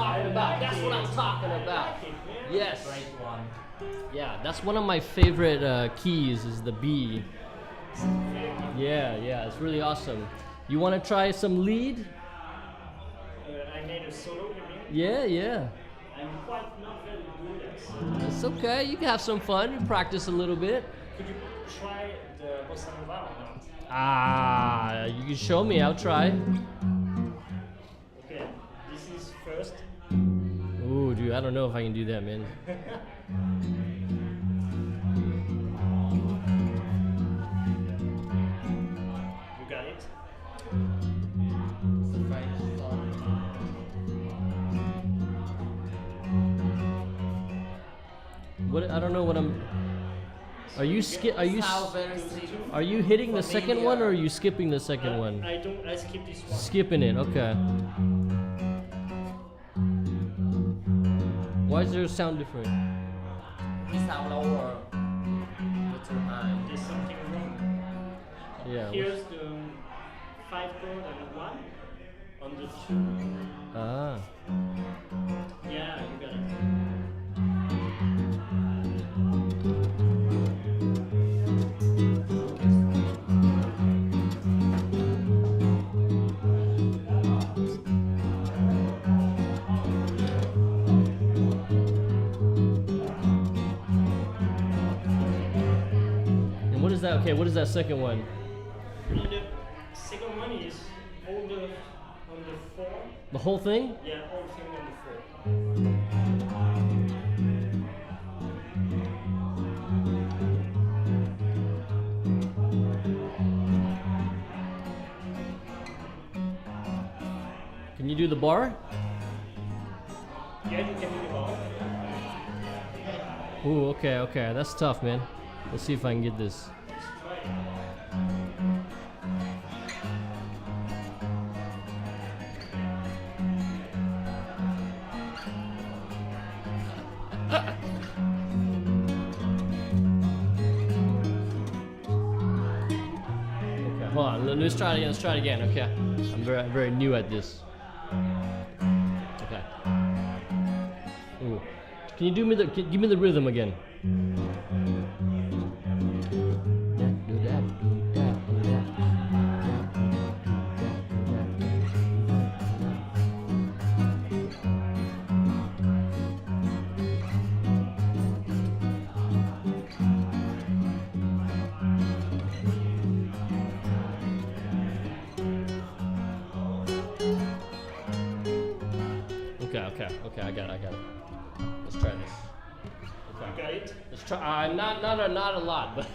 talking about. That's what I'm talking about. Yes. Great one. Yeah, that's one of my favorite keys is the B. Yeah, it's really awesome. You want to try some lead? I made a solo, you mean? Yeah. I'm quite not very good at solo. It's okay. You can have some fun. You practice a little bit. Could you try the bossa nova or not? You can show me. I'll try. Okay, this is first. Ooh, dude, I don't know if I can do that, man. You got it? It's a French song. What? I don't know what I'm. Are you Sound very simple. are you hitting the second one or are you skipping the second one? I skip this one. Skipping it. Okay. Why is there a sound different? We sound lower. But too high. There's something wrong. Yeah. Here's the 5 chord and a 1 on the 2. Ah. Yeah, you got it. And what is that? Okay, what is that second one? And the second one is all the on the 4. The whole thing? Yeah, all thing on the 4. Can you do the bar? Yeah, you can do it all. Ooh, okay. That's tough, man. Let's see if I can get this. Let's try it. Okay, hold on. Let's try it again. Okay. I'm very new at this. Okay. Ooh. Can you give me the rhythm again? Okay, I got it. Let's try this. You got it? Let's try. Not a lot, but.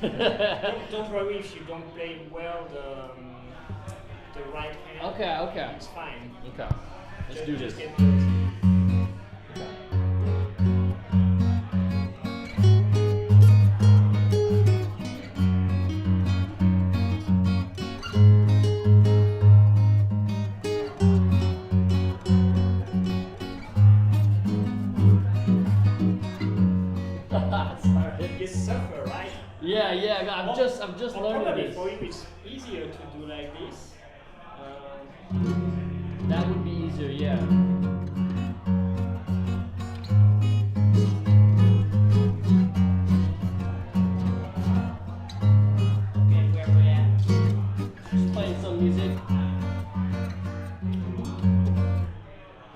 Don't worry if you don't play well the right hand. Okay. It's fine. Okay. Let's do this. Just get good. Sorry. You suffer, right? Yeah. I'm just Or learning probably this. for you it's easier to do like this. That would be easier, yeah. Okay, where we at? Just playing some music.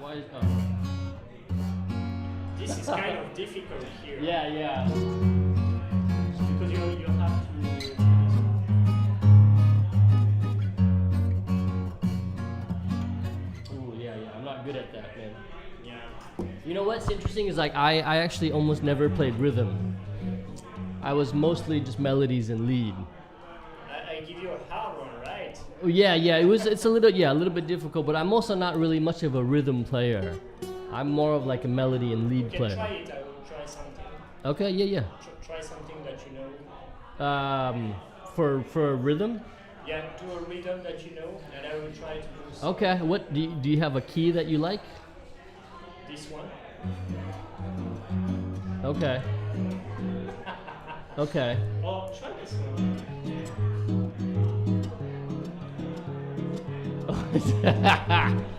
Why is This is kind of difficult here. Yeah. Because you have to. Ooh, yeah. I'm not good at that, man. Yeah. You know what's interesting is like I actually almost never played rhythm. I was mostly just melodies and lead. I give you a hard one, right? Oh, yeah. It's a little bit difficult, but I'm also not really much of a rhythm player. I'm more of like a melody and lead You can player. try it. I will try something. Okay, yeah. Try something that you know. For rhythm. Yeah, do a rhythm that you know, and I will try to do some. Okay. What do you have a key that you like? This one. Okay. Okay. Or try this one.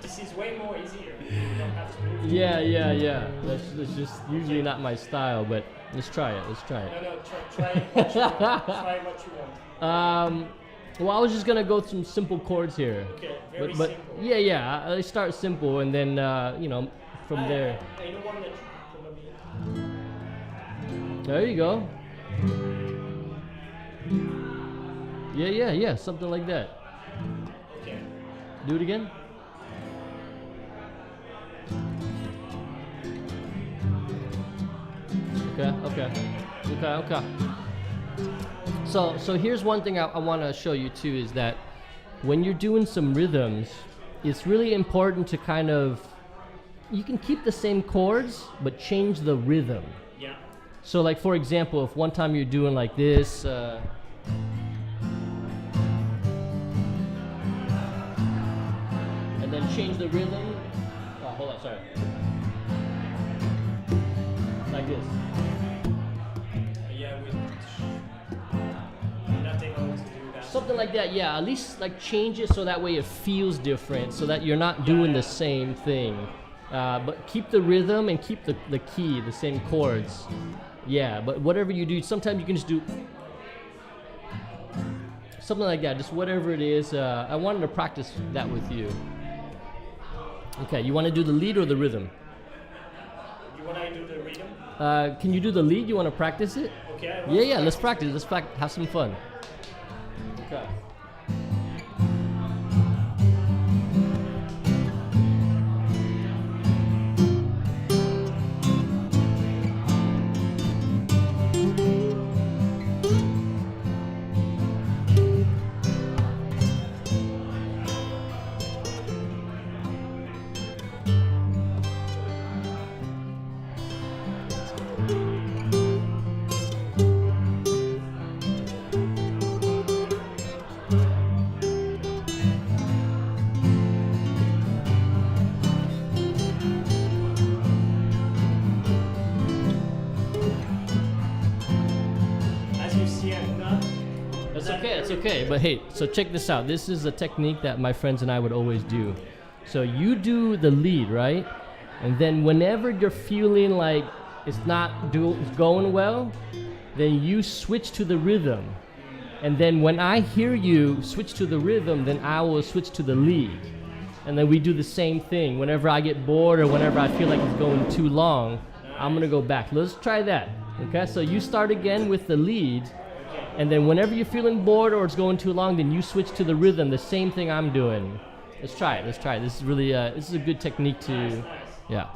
This is way more easier. You don't have to move. Yeah. That's just usually not my style, but let's try it. No, try what you want. Try what you want. Well, I was just gonna go some simple chords here. Okay, very But simple. yeah, I start simple and then from there. I know one that probably. There you go. Yeah, something like that. Okay. Do it again. Okay. So here's one thing I want to show you too is that when you're doing some rhythms, it's really important to kind of, you can keep the same chords but change the rhythm. Yeah. So like for example, if one time you're doing like this, and then change the rhythm. Oh, hold on, sorry. Like this. Yeah, with nothing else to do that. Something like that, yeah. At least like change it so that way it feels different, so that you're not doing the same thing. But keep the rhythm and keep the key, the same chords. Yeah, but whatever you do, sometimes you can just do something like that, just whatever it is. I wanted to practice that with you. Okay, you want to do the lead or the rhythm? You want to do the rhythm? Can you do the lead? You want to practice it? Okay. Yeah, let's practice. Let's have some fun. Okay. As you see, I'm not. It's okay. But hey, so check this out. This is a technique that my friends and I would always do. So you do the lead, right? And then whenever you're feeling like it's not going well, then you switch to the rhythm. And then when I hear you switch to the rhythm, then I will switch to the lead. And then we do the same thing. Whenever I get bored or whenever I feel like it's going too long, I'm gonna go back. Let's try that. Okay, so you start again with the lead, and then whenever you're feeling bored or it's going too long, then you switch to the rhythm, the same thing I'm doing. Let's try it. This is really, this is a good technique to, yeah.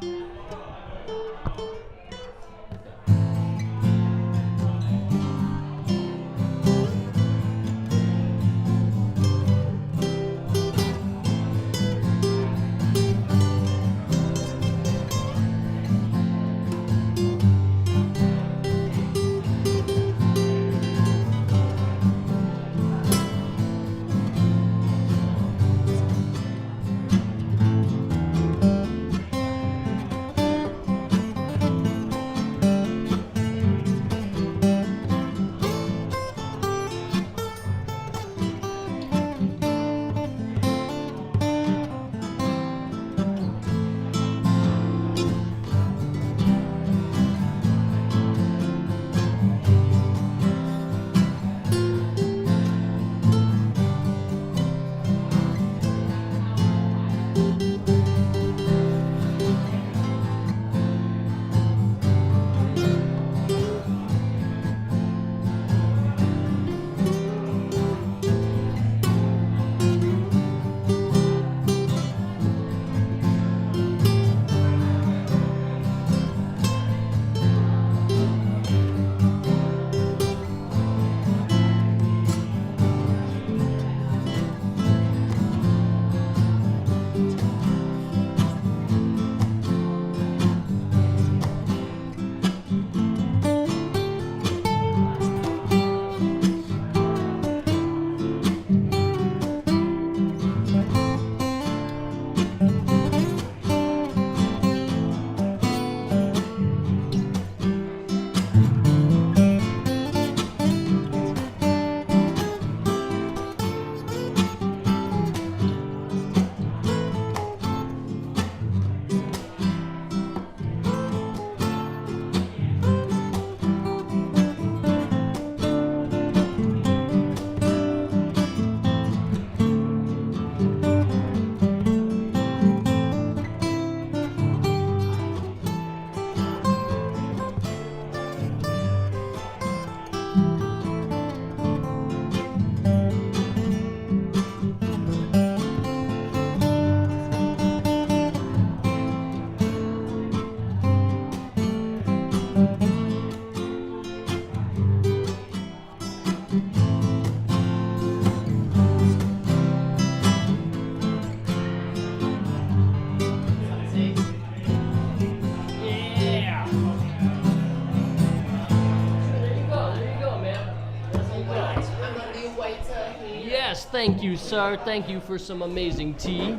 Yes, thank you, sir. Thank you for some amazing tea.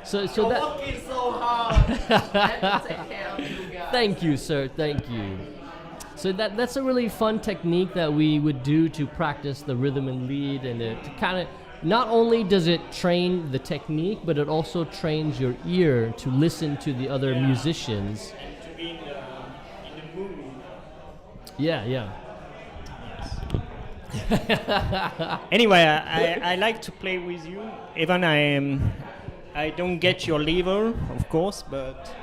so that. Working so hard. Have to take care of you guys. Thank you, sir. Thank you. So that's a really fun technique that we would do to practice the rhythm and lead, and it kind of not only does it train the technique, but it also trains your ear to listen to the other musicians. And to be in the mood. Yeah. Anyway, I like to play with you. Even I don't get your level, of course, but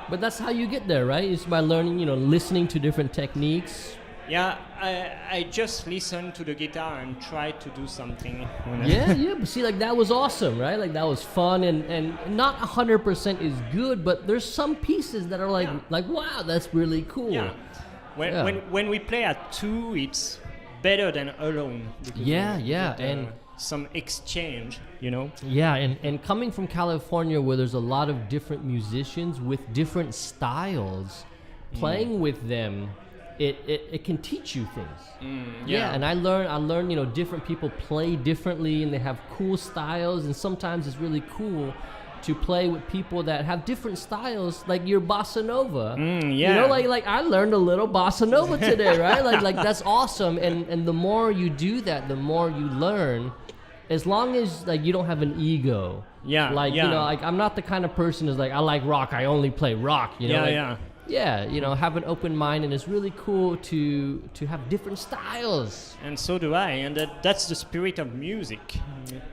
But that's how you get there, right? It's by learning, listening to different techniques. yeah, I just listen to the guitar and try to do something. Yeah, but see, like, that was awesome, right? Like, that was fun, and not 100% is good, but there's some pieces that are like, wow, that's really cool. Yeah. When we play at two, it's better than alone. because Yeah, you yeah, get, and some exchange, yeah, and coming from California, where there's a lot of different musicians with different styles, playing with them, it can teach you things. Yeah, and I learned, different people play differently, and they have cool styles, and sometimes it's really cool to play with people that have different styles, like your bossa nova. Yeah. Like I learned a little bossa nova today, right? Like that's awesome, and the more you do that, the more you learn. As long as like you don't have an ego. Yeah, Like yeah. like I'm not the kind of person who's like, I like rock, I only play rock. Yeah, have an open mind, and it's really cool to have different styles. And so do I, and that's the spirit of music.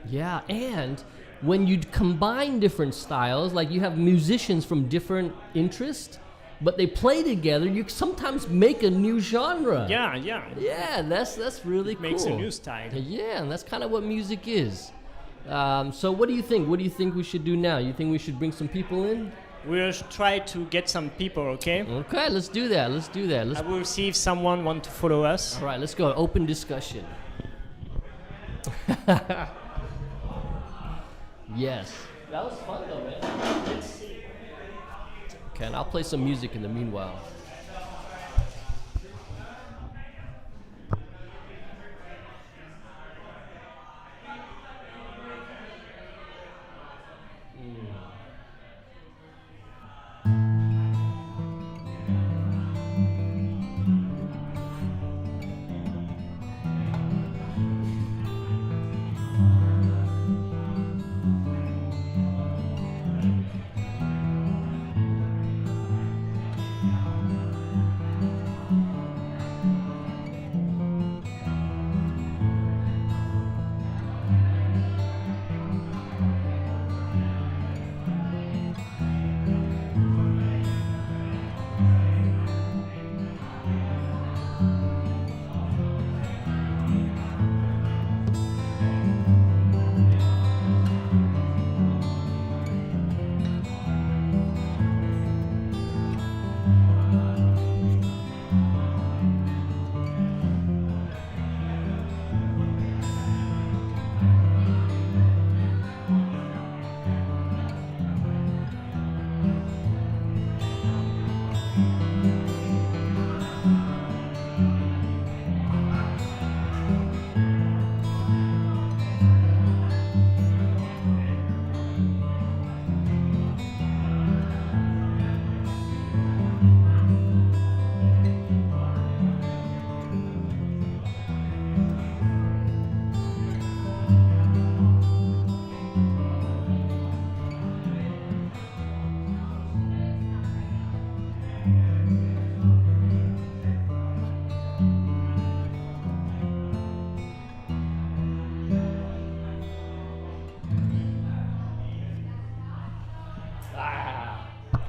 Yeah, and when you combine different styles, like you have musicians from different interests, but they play together, you sometimes make a new genre. Yeah. Yeah, that's really cool. Makes a new style. Yeah, and that's kind of what music is. So what do you think? What do you think we should do now? You think we should bring some people in? We'll try to get some people, okay? Okay, let's do that. I will see if someone wants to follow us. All right, let's go. Open discussion. Yes. That was fun though, man. Let's see. Okay, and I'll play some music in the meanwhile.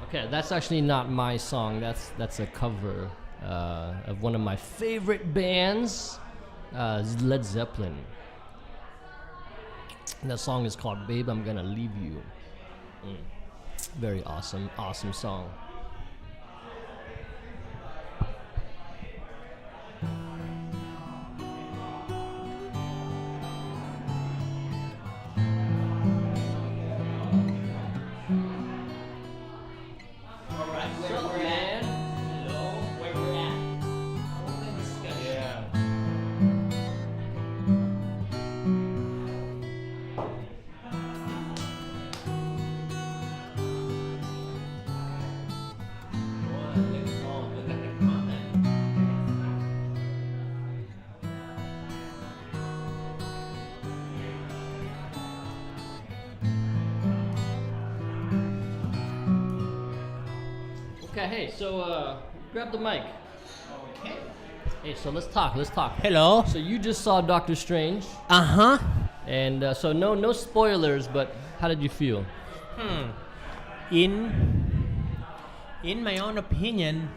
Okay, that's actually not my song. That's a cover of one of my favorite bands, Led Zeppelin. And that song is called "Babe, I'm Gonna Leave You." Very awesome song. Okay, hey, so grab the mic. Okay. Hey, so let's talk. Hello. So you just saw Doctor Strange, Uh-huh. and so no spoilers, but how did you feel? In my own opinion,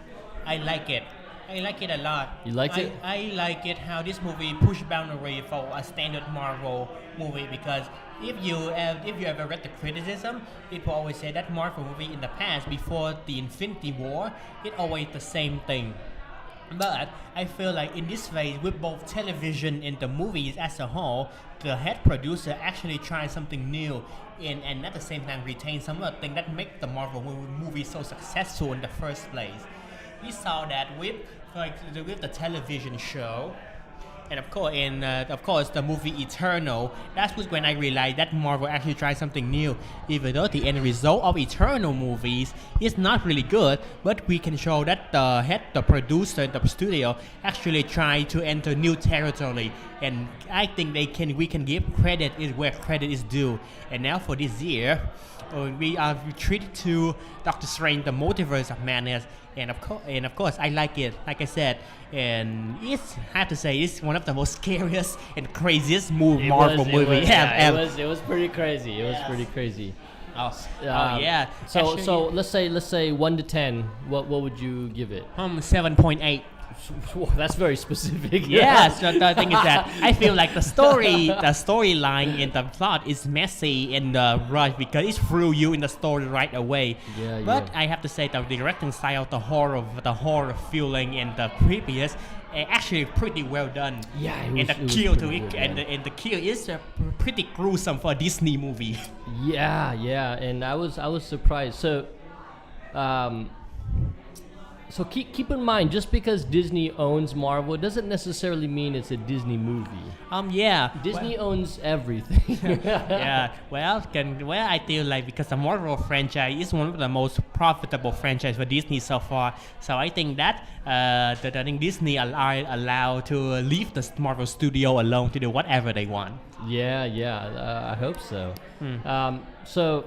I like it. I like it a lot. You liked it? I like it how this movie push boundary for a standard Marvel movie, because if you ever read the criticism, people always say that Marvel movie in the past before the Infinity War, it always the same thing. But I feel like in this phase, with both television and the movies as a whole, the head producer actually tried something new and at the same time retain some of the things that make the Marvel movie so successful in the first place. We saw that with the television show, and of course the movie Eternal. That was when I realized that Marvel actually tried something new. Even though the end result of Eternal movies is not really good, but we can show that the producer and the studio actually tried to enter new territory, and I think we can give credit is where credit is due. And now for this year, we are treated to Doctor Strange: The Multiverse of Madness. And of course, I like it. Like I said, and I have to say, it's one of the most scariest and craziest Marvel movie ever. It was pretty crazy. It was pretty crazy. Oh yeah. So Actually, so let's say 1 to 10. What would you give it? 7.8. Whoa, that's very specific. Yes, the thing is that I feel like the storyline and the plot is messy and rushed because it threw you in the story right away. Yeah, but yeah. I have to say the directing style, the horror feeling and the creepiness, actually pretty well done. Yeah, it and was- the it was kill pretty good, and the kill is pretty gruesome for a Disney movie. Yeah, and I was surprised. So keep in mind, just because Disney owns Marvel doesn't necessarily mean it's a Disney movie. Yeah. Disney owns everything. Yeah, I feel like because the Marvel franchise is one of the most profitable franchise for Disney so far, so I think that I think Disney are allowed to leave the Marvel studio alone to do whatever they want. I hope so. So,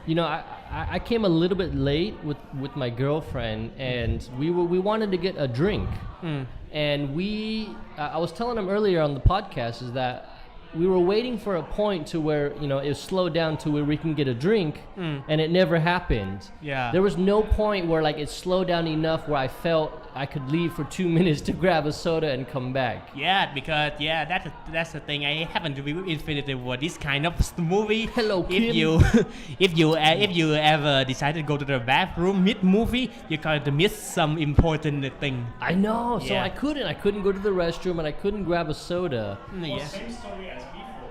you know, I came a little bit late with my girlfriend, and we wanted to get a drink, and I was telling him earlier on the podcast is that we were waiting for a point to where, you know, it slowed down to where we can get a drink, and it never happened. Yeah. There was no point where like it slowed down enough where I felt I could leave for 2 minutes to grab a soda and come back. Yeah, because that's the thing. I happen to be with Infinity War, this kind of movie. Hello, Kim. If you ever decide to go to the bathroom mid movie, you're going to miss some important thing. I know, so Yeah. I couldn't go to the restroom and I couldn't grab a soda. Yeah. Same story as before.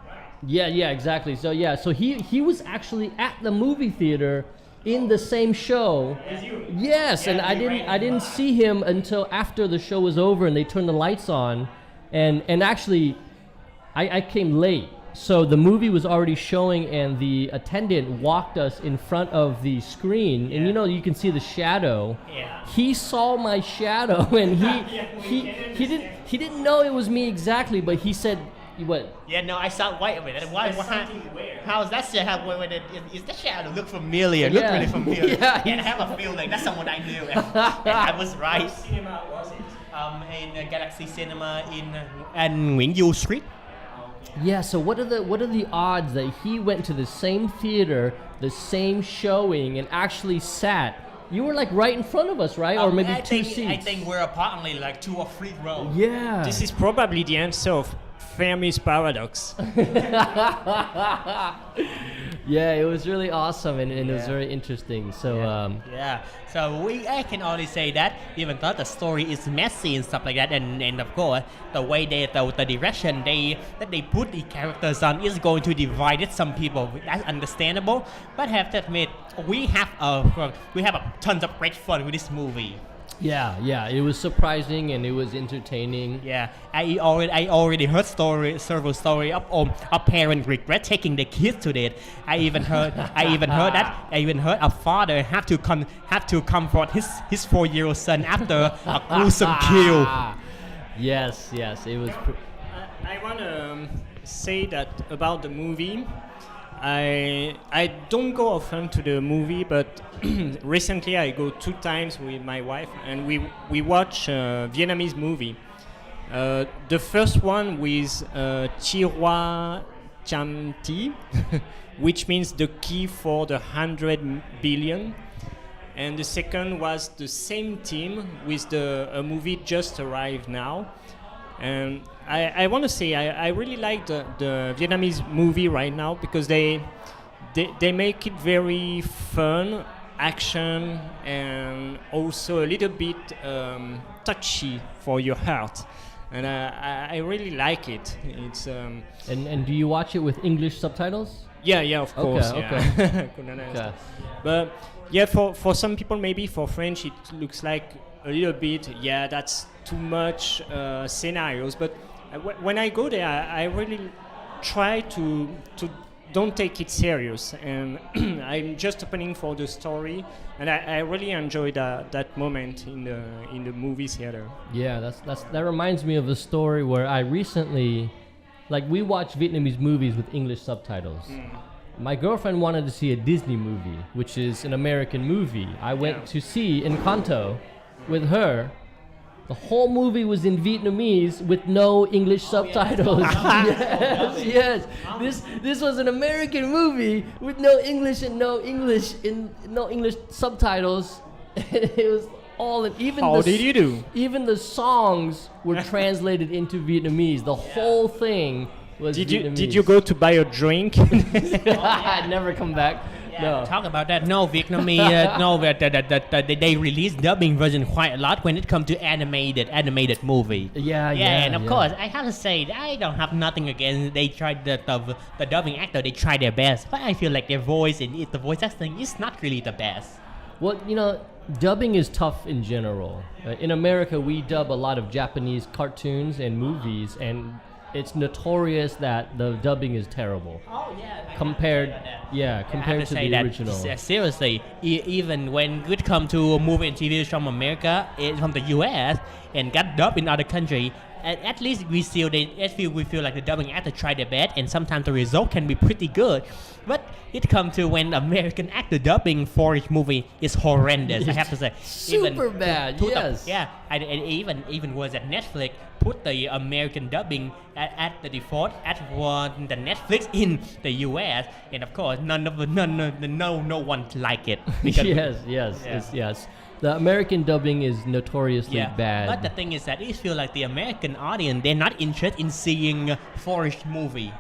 Right. Yeah, exactly. So he was actually at the movie theater in the same show. As you. Yes, and I didn't see him until after the show was over and they turned the lights on, and actually, I came late. So the movie was already showing, and the attendant walked us in front of the screen, and you know you can see the shadow. Yeah. He saw my shadow, and he didn't know it was me exactly, but he said, "What?" Yeah, no, I saw. Wait a minute. Why? There's something weird. How's that shit? Is that shadow look familiar? Look Yeah. really familiar. Yeah, And I have a feeling that's someone I knew, and I was right. What cinema was it? In Galaxy Cinema in Nguyễn Du Street. Yeah, so what are the odds that he went to the same theater, the same showing, and actually sat? You were like right in front of us, right? Or maybe I two think, seats. I think we're apart only like 2 or 3 rows. Yeah. This is probably the answer of Fermi's paradox. Yeah, it was really awesome and it was very interesting. So Yeah, so I can only say that even though the story is messy and stuff like that, and of course the way the direction that they put the characters on is going to divide some people. That's understandable, but have to admit we have tons of great fun with this movie. yeah, it was surprising and it was entertaining. Yeah, I already heard several story of parents regret taking their kids to it. I even heard a father have to comfort his 4-year-old son after a gruesome kill. Yes, it was. I want to say that about the movie. I don't go often to the movie, but recently I go 2 times with my wife, and we watch a Vietnamese movie. The first one with Chi Hoa Cham Thi, which means the key for the 100 billion. And the second was the same team with a movie just arrived now. And I want to say I really like the Vietnamese movie right now because they make it very fun, action, and also a little bit touchy for your heart. And I really like it. It's And do you watch it with English subtitles? yeah, of course. Okay. Yeah. Couldn't understand. But yeah, for some people, maybe for French, it looks like a little bit. Yeah, that's too much scenarios. But when I go there, I really try to don't take it serious, and I'm just opening for the story, and I really enjoy that moment in the movie theater. Yeah, that reminds me of a story where I recently, like, we watch Vietnamese movies with English subtitles. My girlfriend wanted to see a Disney movie, which is an American movie. I went to see Encanto with her. The whole movie was in Vietnamese with no English subtitles. Yes. This was an American movie with no English and no English subtitles. It was all in, even How did you do? Even the songs were translated into Vietnamese. The whole thing was Vietnamese. Did you go to buy a drink? I'd never come back. No. Talk about that. No, Vietnamese. No, they release dubbing version quite a lot when it comes to animated movie. Yeah, and of course, I have to say I don't have nothing against. They tried the dubbing actor. They tried their best, but I feel like their voice and the voice acting is not really the best. Well, dubbing is tough in general. In America, we dub a lot of Japanese cartoons and movies, and it's notorious that the dubbing is terrible. Oh yeah. Compared to the original. Seriously, even when it comes to a movie and TV from America, from the US, and got dubbed in other country, at least we feel like the dubbing actor tried their best, and sometimes the result can be pretty good. But it comes to when American actor dubbing foreign movie is horrendous. I have to say, Super bad. Yes. And even was at Netflix put the American dubbing at the default at the Netflix in the US, and of course no one like it. Yes. The American dubbing is notoriously bad. But the thing is that I feel like the American audience, they're not interested in seeing foreign movie.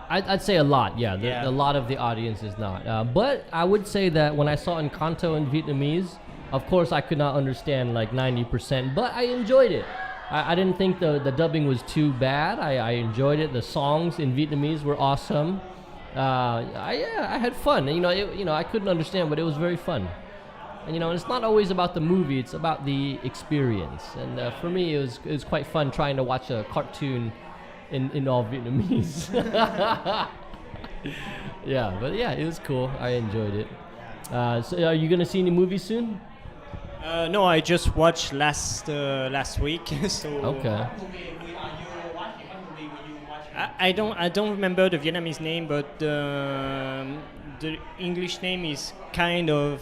I'd say a lot, a lot of the audience is not. But I would say that when I saw Encanto in Vietnamese, of course I could not understand like 90%, but I enjoyed it. I didn't think the dubbing was too bad. I enjoyed it. The songs in Vietnamese were awesome. I had fun. I couldn't understand, but it was very fun. And it's not always about the movie; it's about the experience. And for me, it was quite fun trying to watch a cartoon in all Vietnamese. It was cool. I enjoyed it. So, are you gonna see any movies soon? No, I just watched last week. So Okay. I don't remember the Vietnamese name, but the English name is kind of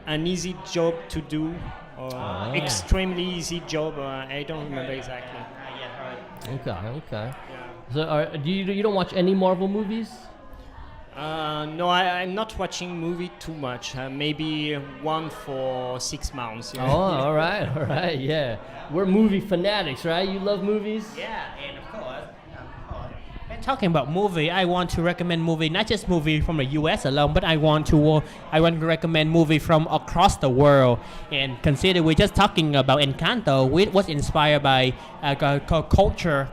an easy job to do, or extremely easy job. I don't remember exactly. Okay. Yeah. So, you don't watch any Marvel movies? No, I'm not watching movie too much. Maybe one for 6 months. Oh, all right, yeah. We're movie fanatics, right? You love movies? Yeah, and of course. And talking about movie, I want to recommend movie, not just movie from the US alone, but I want to recommend movie from across the world. And consider we're just talking about Encanto, which was inspired by the culture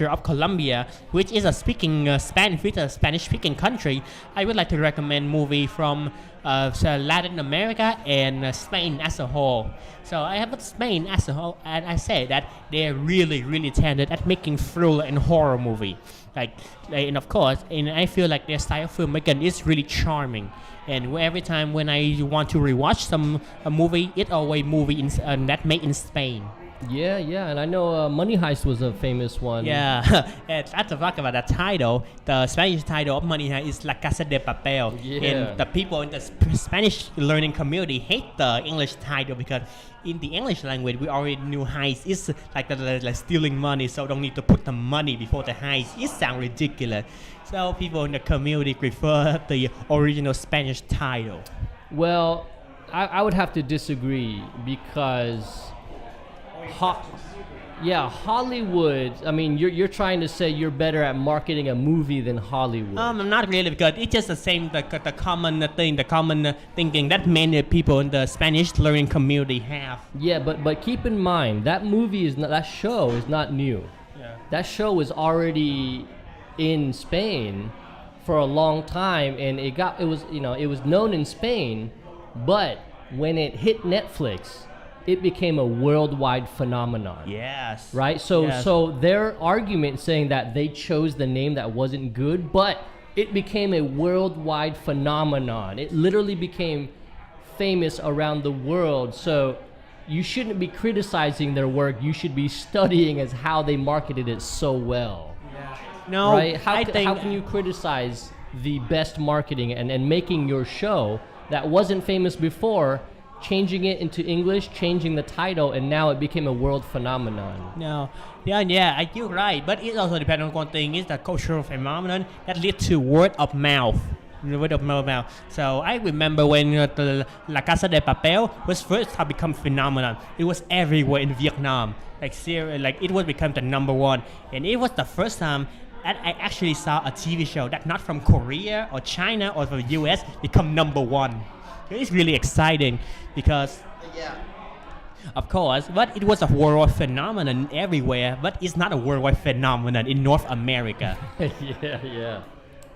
of Colombia, which is a Spanish-speaking country. I would like to recommend movie from Latin America and Spain as a whole. So I have Spain as a whole, and I say that they're really, really talented at making thriller and horror movie. And of course, and I feel like their style of filmmaking is really charming. And every time when I want to rewatch a movie, it's always movie that made in Spain. Yeah, and I know Money Heist was a famous one. Yeah, and that's to talk about the title. The Spanish title of Money Heist is La Casa de Papel. Yeah. And the people in the Spanish learning community hate the English title because in the English language we already knew heist is like like stealing money, so don't need to put the money before the heist. It sounds ridiculous. So people in the community prefer the original Spanish title. Well, I would have to disagree because, Hollywood. I mean, you're trying to say you're better at marketing a movie than Hollywood. Not really, because it's just the same, the common thing, the common thinking that many people in the Spanish learning community have. Yeah, but keep in mind that that show is not new. Yeah. That show was already in Spain for a long time, and it was known in Spain, but when it hit Netflix, it became a worldwide phenomenon. Yes. Right? So their argument saying that they chose the name that wasn't good, but it became a worldwide phenomenon. It literally became famous around the world. So you shouldn't be criticizing their work. You should be studying as how they marketed it so well. No, Right? How I think can you criticize the best marketing and making your show that wasn't famous before, changing it into English, changing the title, and now it became a world phenomenon? No, you're right. But it also depends on one thing: is the cultural phenomenon that leads to word of mouth. Word of mouth. So I remember when the La Casa de Papel was first to become phenomenon. It was everywhere in Vietnam. Like it was become the number one, and it was the first time that I actually saw a TV show that not from Korea or China or from the US become number one. It's really exciting because, of course, but it was a worldwide phenomenon everywhere, but it's not a worldwide phenomenon in North America.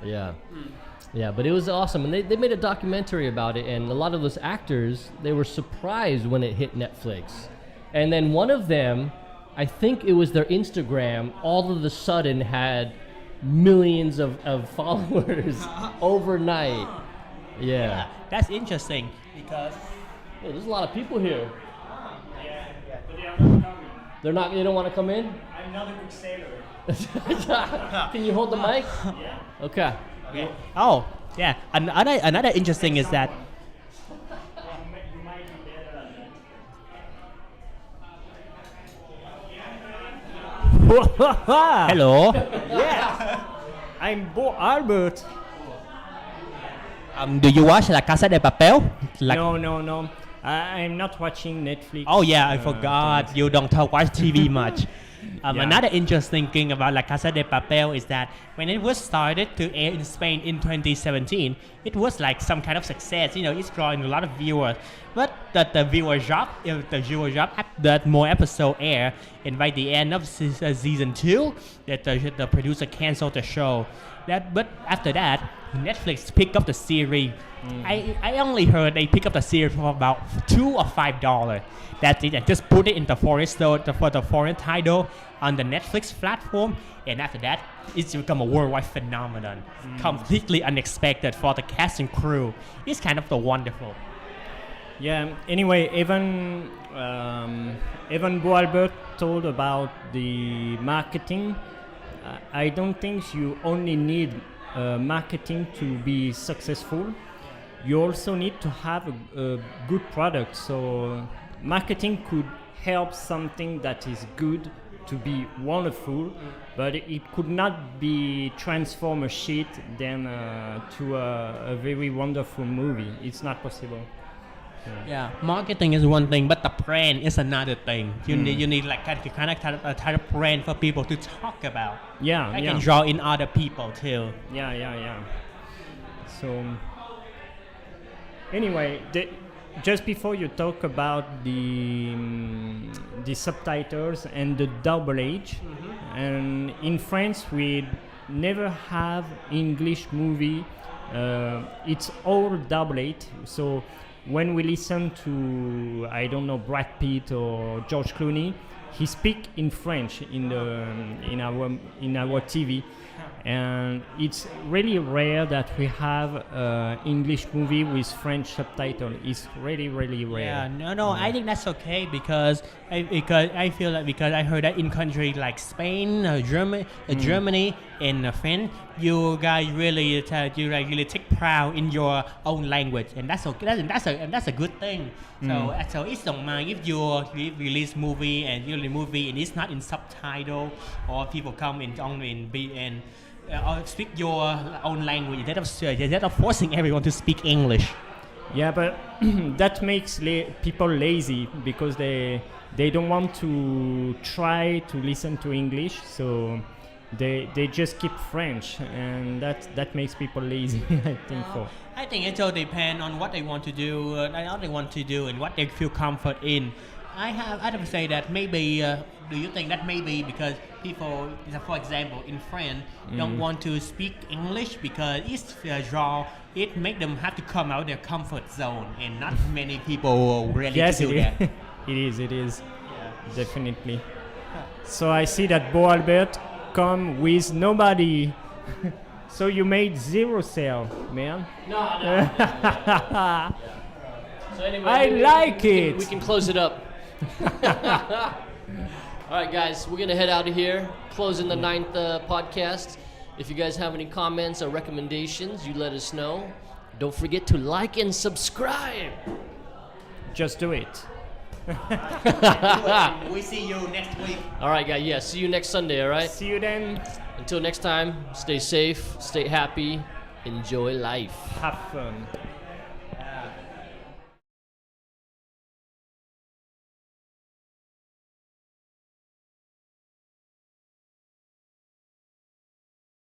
Yeah, but it was awesome. And they made a documentary about it, and a lot of those actors, they were surprised when it hit Netflix. And then one of them, I think it was their Instagram, all of a sudden had millions of followers overnight. Yeah. That's interesting because Hey, there's a lot of people here. They don't want to come in? I'm not a good sailor. Can you hold the mic? Yeah. Okay. oh yeah, another interesting is that You might be better than that. hello. Yeah. I'm Bo Albert. Do you watch La Casa de Papel? No. I'm not watching Netflix. Oh yeah, I forgot. You don't watch TV much. Yeah. Another interesting thing about La Casa de Papel is that when it was started to air in Spain in 2017, it was like some kind of success. It's drawing a lot of viewers. But the viewership that more episode air, and by the end of season 2, that the producer canceled the show. But after that, Netflix picked up the series. I only heard they pick up the series for about $2 or $5. That's it, and just put it in the for the foreign title on the Netflix platform. And after that, it's become a worldwide phenomenon, completely unexpected for the cast and crew. It's kind of the wonderful. Yeah. Anyway, Evan Bo Albert told about the marketing. I don't think you only need marketing to be successful. You also need to have a good product. So marketing could help something that is good to be wonderful, but it could not be transform a shit then to a very wonderful movie. It's not possible. Yeah, marketing is one thing, but the brand is another thing. You need like a type of brand for people to talk about. Yeah, I can draw in other people too. Yeah. So anyway, just before you talk about the subtitles and the doublage, and in France we never have English movie. It's all doubled. So when we listen to, I don't know, Brad Pitt or George Clooney, he speak in French in our TV, and it's really rare that we have English movie with French subtitle. It's really rare. Yeah, no, I think that's okay because I feel like because I heard that in countries like Spain, Germany, and France, you guys really really take pride in your own language, and that's okay. That's a good thing. So it's don't mind if you release movie and it's not in subtitle or people come in only in or speak your own language instead of forcing everyone to speak English. Yeah, but that makes people lazy because they don't want to try to listen to English, so they just keep French, and that makes people lazy. I think so. I think it all depends on what they want to do, and what they feel comfort in. I have to say that maybe. Do you think that maybe because people, for example, in France, don't want to speak English because it's draw, it make them have to come out their comfort zone, and not many people really Yes, to do it that. is. it is, definitely. So I see that Bo Albert come with nobody. So you made 0 sale, man. No. So anyway, I like it. We can close it up. All right, guys, we're gonna head out of here, closing the 9th podcast. If you guys have any comments or recommendations, you let us know. Don't forget to like and subscribe. Just do it. We see you next week. All right, guys. Yeah, see you next Sunday. All right. See you then. Until next time, stay safe, stay happy, enjoy life. Have fun.